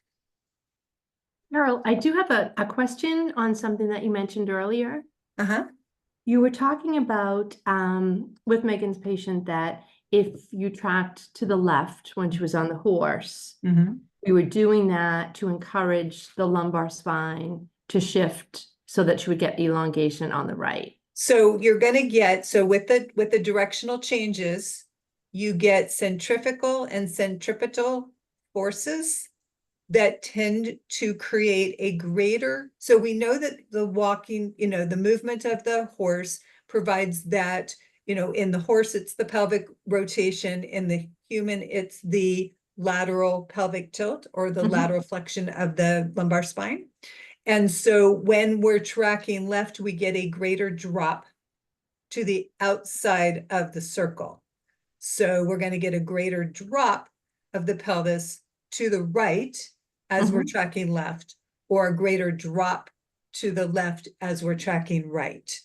Carol, I do have a question on something that you mentioned earlier. Uh-huh. You were talking about with Megan's patient that if you tracked to the left when she was on the horse, we were doing that to encourage the lumbar spine to shift so that she would get elongation on the right. So you're going to get, so with the directional changes, you get centrifugal and centripetal forces that tend to create a greater, so we know that the walking, the movement of the horse provides that, in the horse, it's the pelvic rotation. In the human, it's the lateral pelvic tilt or the lateral flexion of the lumbar spine. And so when we're tracking left, we get a greater drop to the outside of the circle. So we're going to get a greater drop of the pelvis to the right as we're tracking left, or a greater drop to the left as we're tracking right.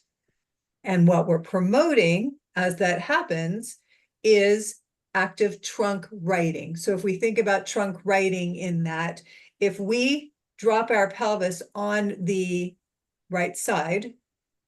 And what we're promoting as that happens is active trunk righting. So if we think about trunk righting in that, if we drop our pelvis on the right side,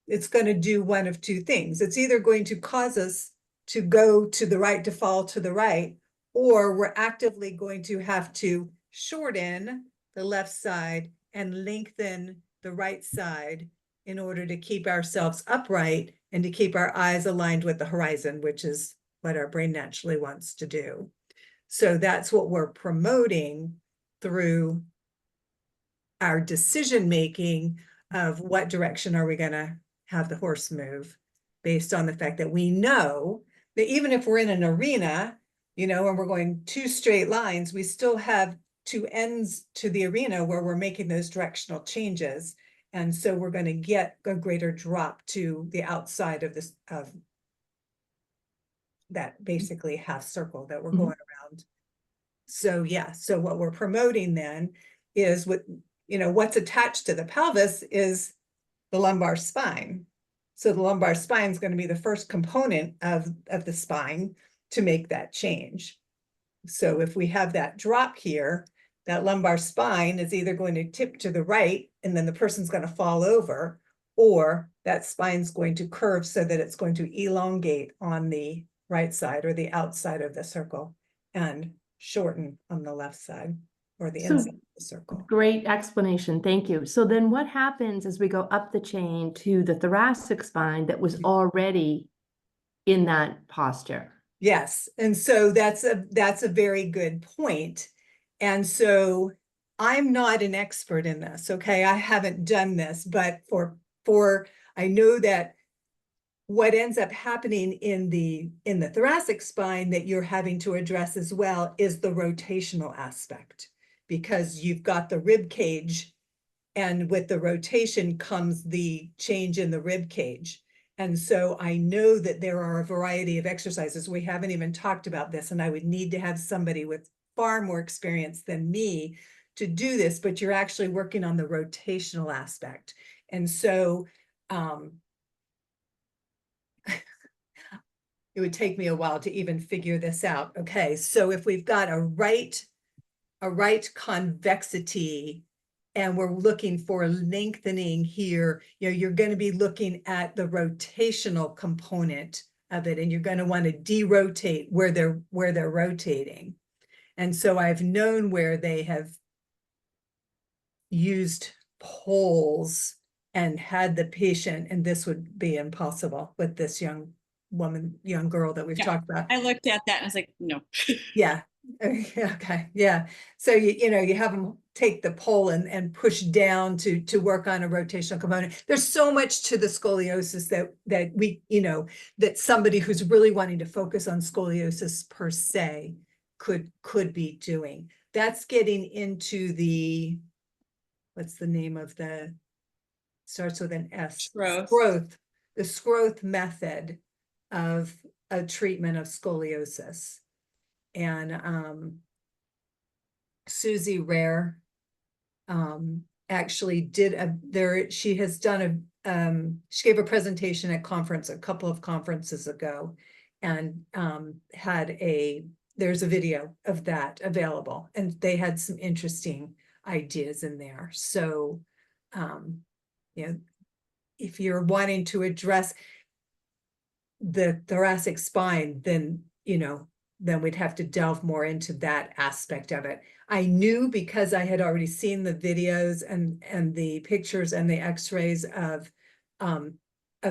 it's going to do one of two things. It's either going to cause us to go to the right, to fall to the right, or we're actively going to have to shorten the left side and lengthen the right side in order to keep ourselves upright and to keep our eyes aligned with the horizon, which is what our brain naturally wants to do. So that's what we're promoting through our decision-making of what direction are we going to have the horse move, based on the fact that we know that even if we're in an arena, and we're going two straight lines, we still have two ends to the arena where we're making those directional changes. And so we're going to get a greater drop to the outside of this, of that basically half circle that we're going around. So yeah, so what we're promoting then is what's attached to the pelvis is the lumbar spine. So the lumbar spine is going to be the first component of the spine to make that change. So if we have that drop here, that lumbar spine is either going to tip to the right and then the person's going to fall over, or that spine's going to curve so that it's going to elongate on the right side or the outside of the circle and shorten on the left side or the inside of the circle. Great explanation. Thank you. So then what happens as we go up the chain to the thoracic spine that was already in that posture? Yes. And so that's a very good point. And so I'm not an expert in this. Okay. I haven't done this, but I know that what ends up happening in the thoracic spine that you're having to address as well is the rotational aspect, because you've got the rib cage, and with the rotation comes the change in the rib cage. And so I know that there are a variety of exercises. We haven't even talked about this, and I would need to have somebody with far more experience than me to do this, but you're actually working on the rotational aspect. And so it would take me a while to even figure this out. Okay, so if we've got a right convexity and we're looking for lengthening here, you're going to be looking at the rotational component of it, and you're going to want to derotate where they're rotating. And so I've known where they have used poles and had the patient, and this would be impossible with this young girl that we've talked about. I looked at that and I was like, no. Yeah. Okay. Yeah. So you have them take the pole and push down to work on a rotational component. There's so much to the scoliosis that we, that somebody who's really wanting to focus on scoliosis per se could be doing. That's getting into what's the name of starts with an S. Scroth. Scroth. The Scroth method of a treatment of scoliosis. And Susie Rare actually she has done she gave a presentation at a couple of conferences ago, and there's a video of that available, and they had some interesting ideas in there. So, you know, if you're wanting to address the thoracic spine, then, then we'd have to delve more into that aspect of it. I knew, because I had already seen the videos and the pictures and the x-rays of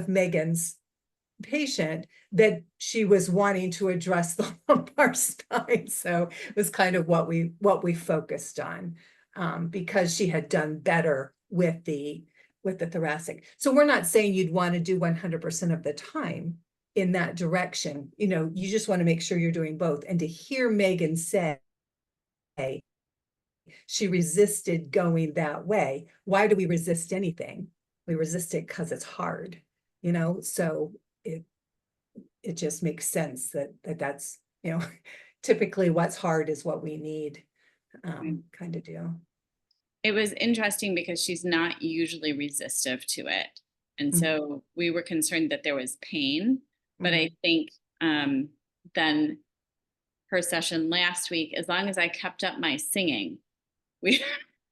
Megan's patient, that she was wanting to address the lumbar spine. So it was kind of what we focused on, because she had done better with the thoracic. So we're not saying you'd want to do 100% of the time in that direction. You just want to make sure you're doing both. And to hear Megan say she resisted going that way. Why do we resist anything? We resist it because it's hard, so it just makes sense that's, typically what's hard is what we need, kind of deal. It was interesting because she's not usually resistive to it. And so we were concerned that there was pain, but I think then her session last week, as long as I kept up my singing, we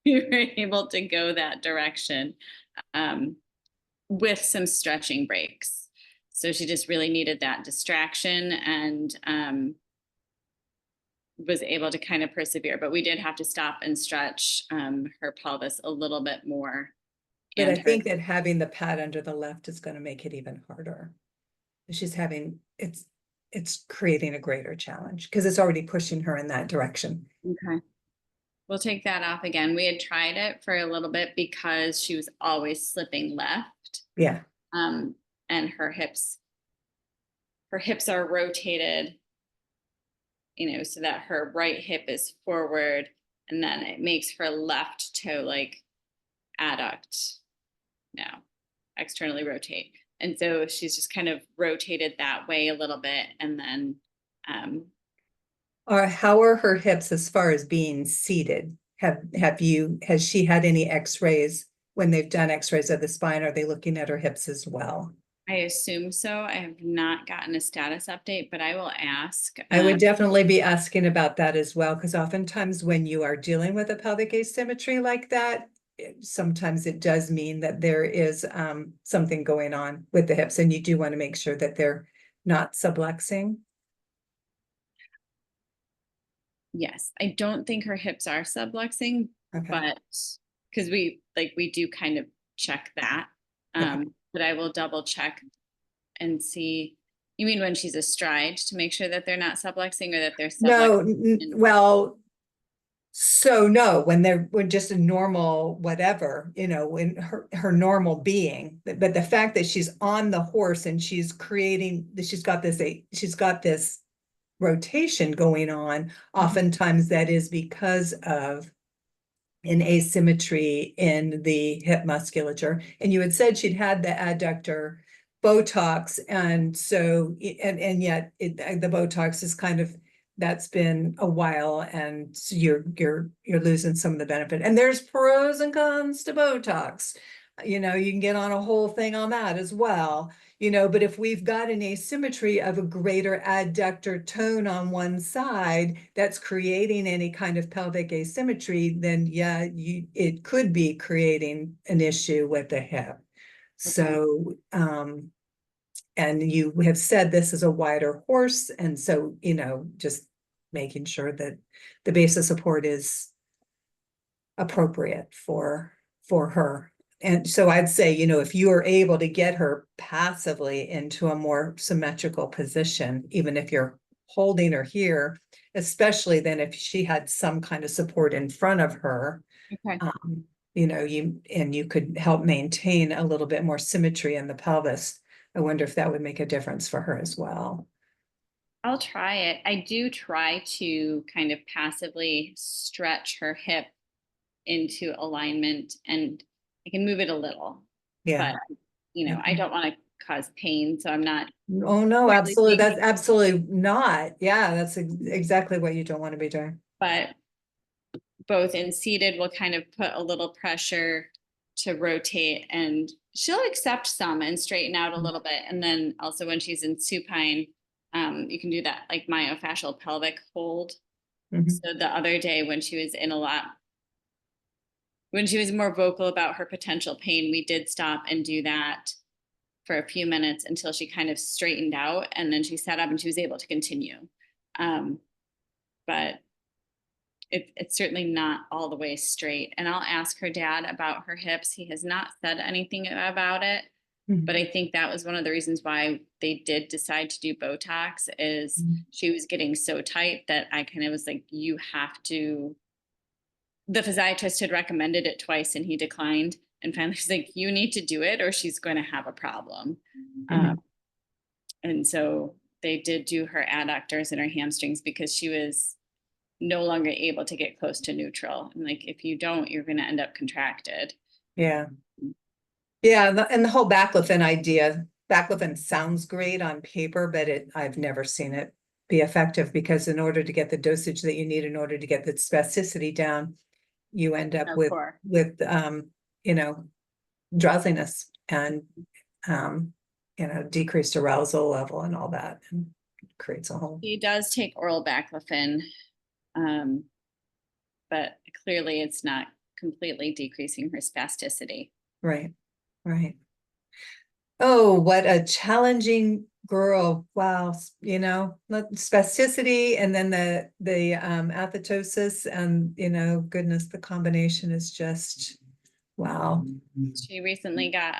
were able to go that direction with some stretching breaks. So she just really needed that distraction, and was able to kind of persevere. But we did have to stop and stretch her pelvis a little bit more. But I think that having the pad under the left is going to make it even harder. It's creating a greater challenge because it's already pushing her in that direction. Okay. We'll take that off again. We had tried it for a little bit because she was always slipping left. Yeah. And her hips are rotated, so that her right hip is forward, and then it makes her left toe like externally rotate. And so she's just kind of rotated that way a little bit, and then how are her hips as far as being seated? Has she had any x-rays? When they've done x-rays of the spine, are they looking at her hips as well? I assume so. I have not gotten a status update, but I will ask. I would definitely be asking about that as well, because oftentimes when you are dealing with a pelvic asymmetry like that, sometimes it does mean that there is something going on with the hips, and you do want to make sure that they're not subluxing. Yes, I don't think her hips are subluxing, but because we do kind of check that. But I will double check and see. You mean when she's astride, to make sure that they're not subluxing, or that they're subluxing? No, when just a normal whatever, in her normal being, but the fact that she's on the horse and she's got this rotation going on, oftentimes that is because of an asymmetry in the hip musculature. And you had said she'd had the adductor Botox, and so and yet the Botox is kind of, that's been a while, and so you're losing some of the benefit. And there's pros and cons to Botox. You can get on a whole thing on that as well. But if we've got an asymmetry of a greater adductor tone on one side that's creating any kind of pelvic asymmetry, then it could be creating an issue with the hip. So, and you have said this is a wider horse, and so, just making sure that the base of support is appropriate for her. And so I'd say, if you are able to get her passively into a more symmetrical position, even if you're holding her here, especially then if she had some kind of support in front of her, you could help maintain a little bit more symmetry in the pelvis. I wonder if that would make a difference for her as well. I'll try it. I do try to kind of passively stretch her hip into alignment, and I can move it a little. Yeah. But, I don't want to cause pain. So I'm not, Oh, no, Really absolutely. That's thinking- absolutely not. Yeah, that's exactly what you don't want to be doing. but both in seated will kind of put a little pressure to rotate, and she'll accept some and straighten out a little bit. And then also when she's in supine, you can do that like myofascial pelvic hold. Mhm. So the other day when she was when she was more vocal about her potential pain, we did stop and do that for a few minutes until she kind of straightened out, and then she sat up and she was able to continue. But it's certainly not all the way straight. And I'll ask her dad about her hips. He has not said anything about it, but I think that was one of the reasons why they did decide to do Botox is she was getting so tight that I kind of was like, you have to, the physiatrist had recommended it twice and he declined. And finally she's like, you need to do it or she's going to have a problem. And so they did do her adductors and her hamstrings because she was no longer able to get close to neutral. And like, if you don't, you're going to end up contracted. Yeah. Yeah. And the whole baclofen idea, baclofen sounds great on paper, but I've never seen it be effective because in order to get the dosage that you need, in order to get the spasticity down, you end up with you know, drowsiness and, you know, decreased arousal level and all that, and creates a whole. He does take oral baclofen, but clearly it's not completely decreasing her spasticity. Right, right. Oh, what a challenging girl. Wow, you know, spasticity and then the athetosis and, you know, goodness, the combination is just, wow. She recently got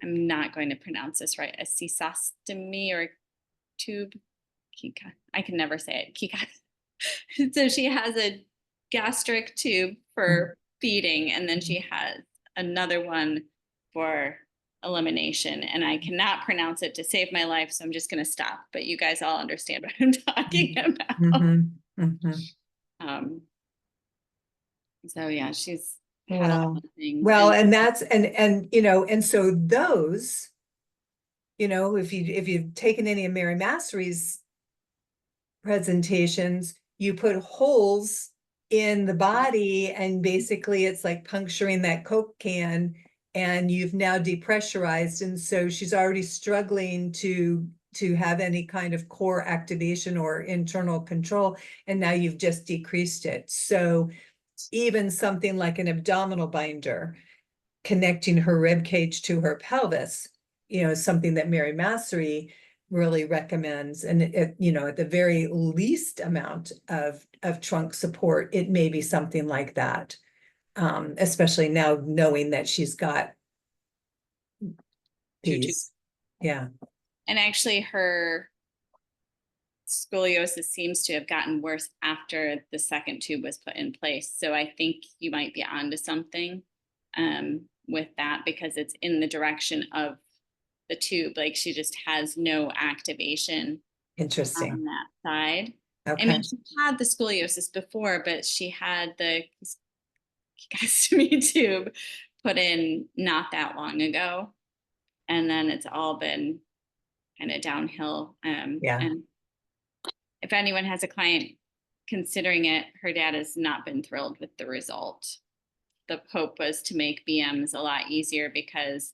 I'm not going to pronounce this right, a cesostomy or tube. I can never say it. Kika. So she has a gastric tube for feeding, and then she has another one for elimination, and I cannot pronounce it to save my life, so I'm just going to stop, but you guys all understand what I'm talking about. So yeah, she's had a lot of things. Well, and that's and you know, and so those, you know, if you've taken any of Mary Mastery's presentations, you put holes in the body and basically it's like puncturing that Coke can and you've now depressurized. And so she's already struggling to have any kind of core activation or internal control. And now you've just decreased it. So even something like an abdominal binder connecting her rib cage to her pelvis, you know, something that Mary Mastery really recommends. And it, you know, at the very least amount of trunk support, it may be something like that. Especially now knowing that she's got these. Yeah. And actually her scoliosis seems to have gotten worse after the second tube was put in place. So I think you might be onto something with that because it's in the direction of the tube. Like she just has no activation. Interesting. On that side. Okay. I mean, she had the scoliosis before, but she had the gastomy tube put in not that long ago. And then it's all been kind of downhill. Yeah. And if anyone has a client considering it, her dad has not been thrilled with the result. The hope was to make BMs a lot easier because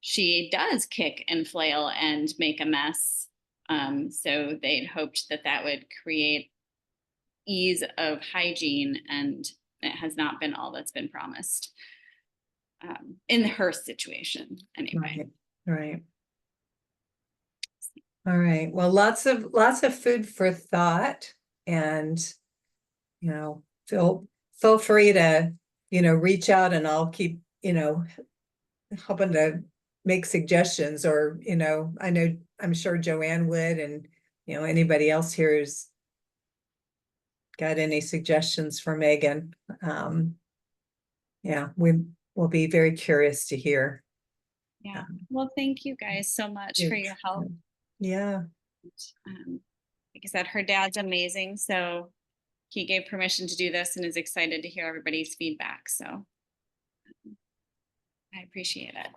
she does kick and flail and make a mess. So they'd hoped that that would create ease of hygiene, and it has not been all that's been promised in her situation anyway. Right. All right. Well, lots of food for thought, and you know, feel free to, you know, reach out and I'll keep, you know, hoping to make suggestions, or, you know, I'm sure Joanne would, and, you know, anybody else here who's got any suggestions for Megan. Yeah, we will be very curious to hear. Yeah. Well, thank you guys so much for your help. Yeah. Like I said, her dad's amazing. So he gave permission to do this and is excited to hear everybody's feedback. So I appreciate it.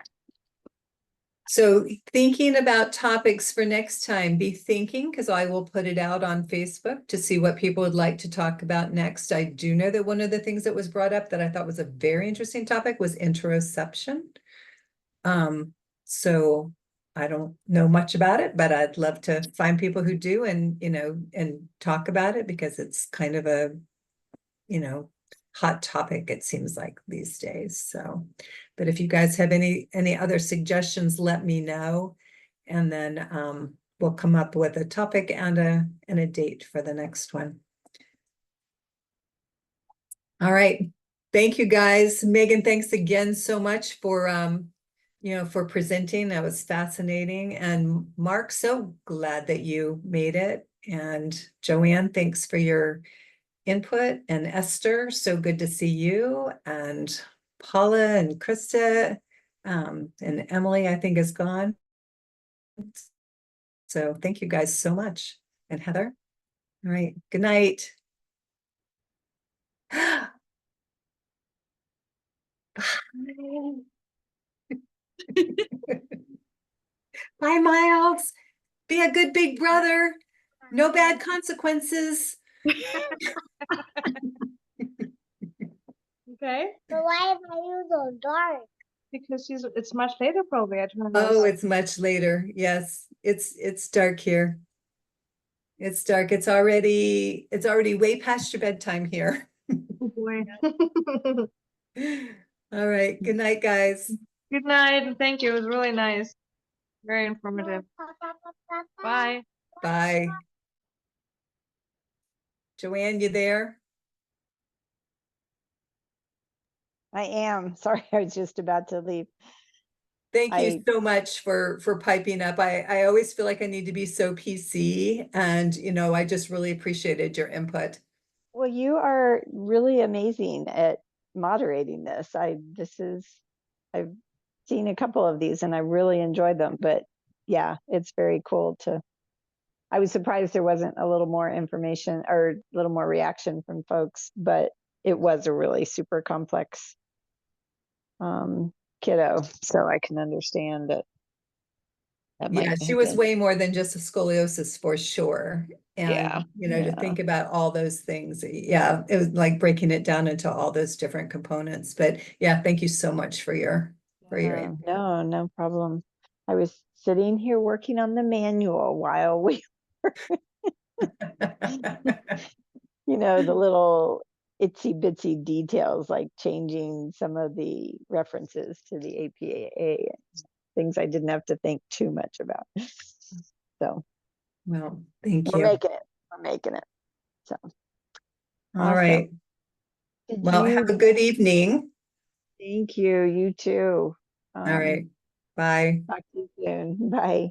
So thinking about topics for next time, be thinking, because I will put it out on Facebook to see what people would like to talk about next. I do know that one of the things that was brought up that I thought was a very interesting topic was interoception. So I don't know much about it, but I'd love to find people who do and, and talk about it because it's kind of a, hot topic, it seems like these days. So, but if you guys have any other suggestions, let me know. And then we'll come up with a topic and a date for the next one. All right. Thank you guys. Megan, thanks again so much for for presenting. That was fascinating. And Mark, so glad that you made it. And Joanne, thanks for your input. And Esther, so good to see you. And Paula and Krista, and Emily, I think, is gone. So thank you guys so much. And Heather. All right. Good night. Bye, Miles. Be a good big brother. No bad consequences. Okay, But why are you so dark? because it's much later probably. I don't know. Oh, it's much later. Yes, it's dark here. It's dark. It's already way past your bedtime here. Oh boy. All right. Good night, guys. Good night, and thank you. It was really nice. Very informative. Bye. Bye. Joanne, you there? I am. Sorry, I was just about to leave. Thank you so much for piping up. I always feel like I need to be so PC, and I just really appreciated your input. Well, you are really amazing at moderating this. I've seen a couple of these and I really enjoyed them, but yeah, it's very cool I was surprised there wasn't a little more information or a little more reaction from folks, but it was a really super complex kiddo. So I can understand that. Yeah, she was way more than just a scoliosis for sure. And, to think about all those things. Yeah, it was like breaking it down into all those different components. But yeah, thank you so much for your input. No problem. I was sitting here working on the manual while we the little itsy bitsy details like changing some of the references to the APA, things I didn't have to think too much about. So, well, thank we're you. We're making it. So, all right. Well, have a good evening. Thank you. You too. All right. Bye. Talk to you soon. Bye.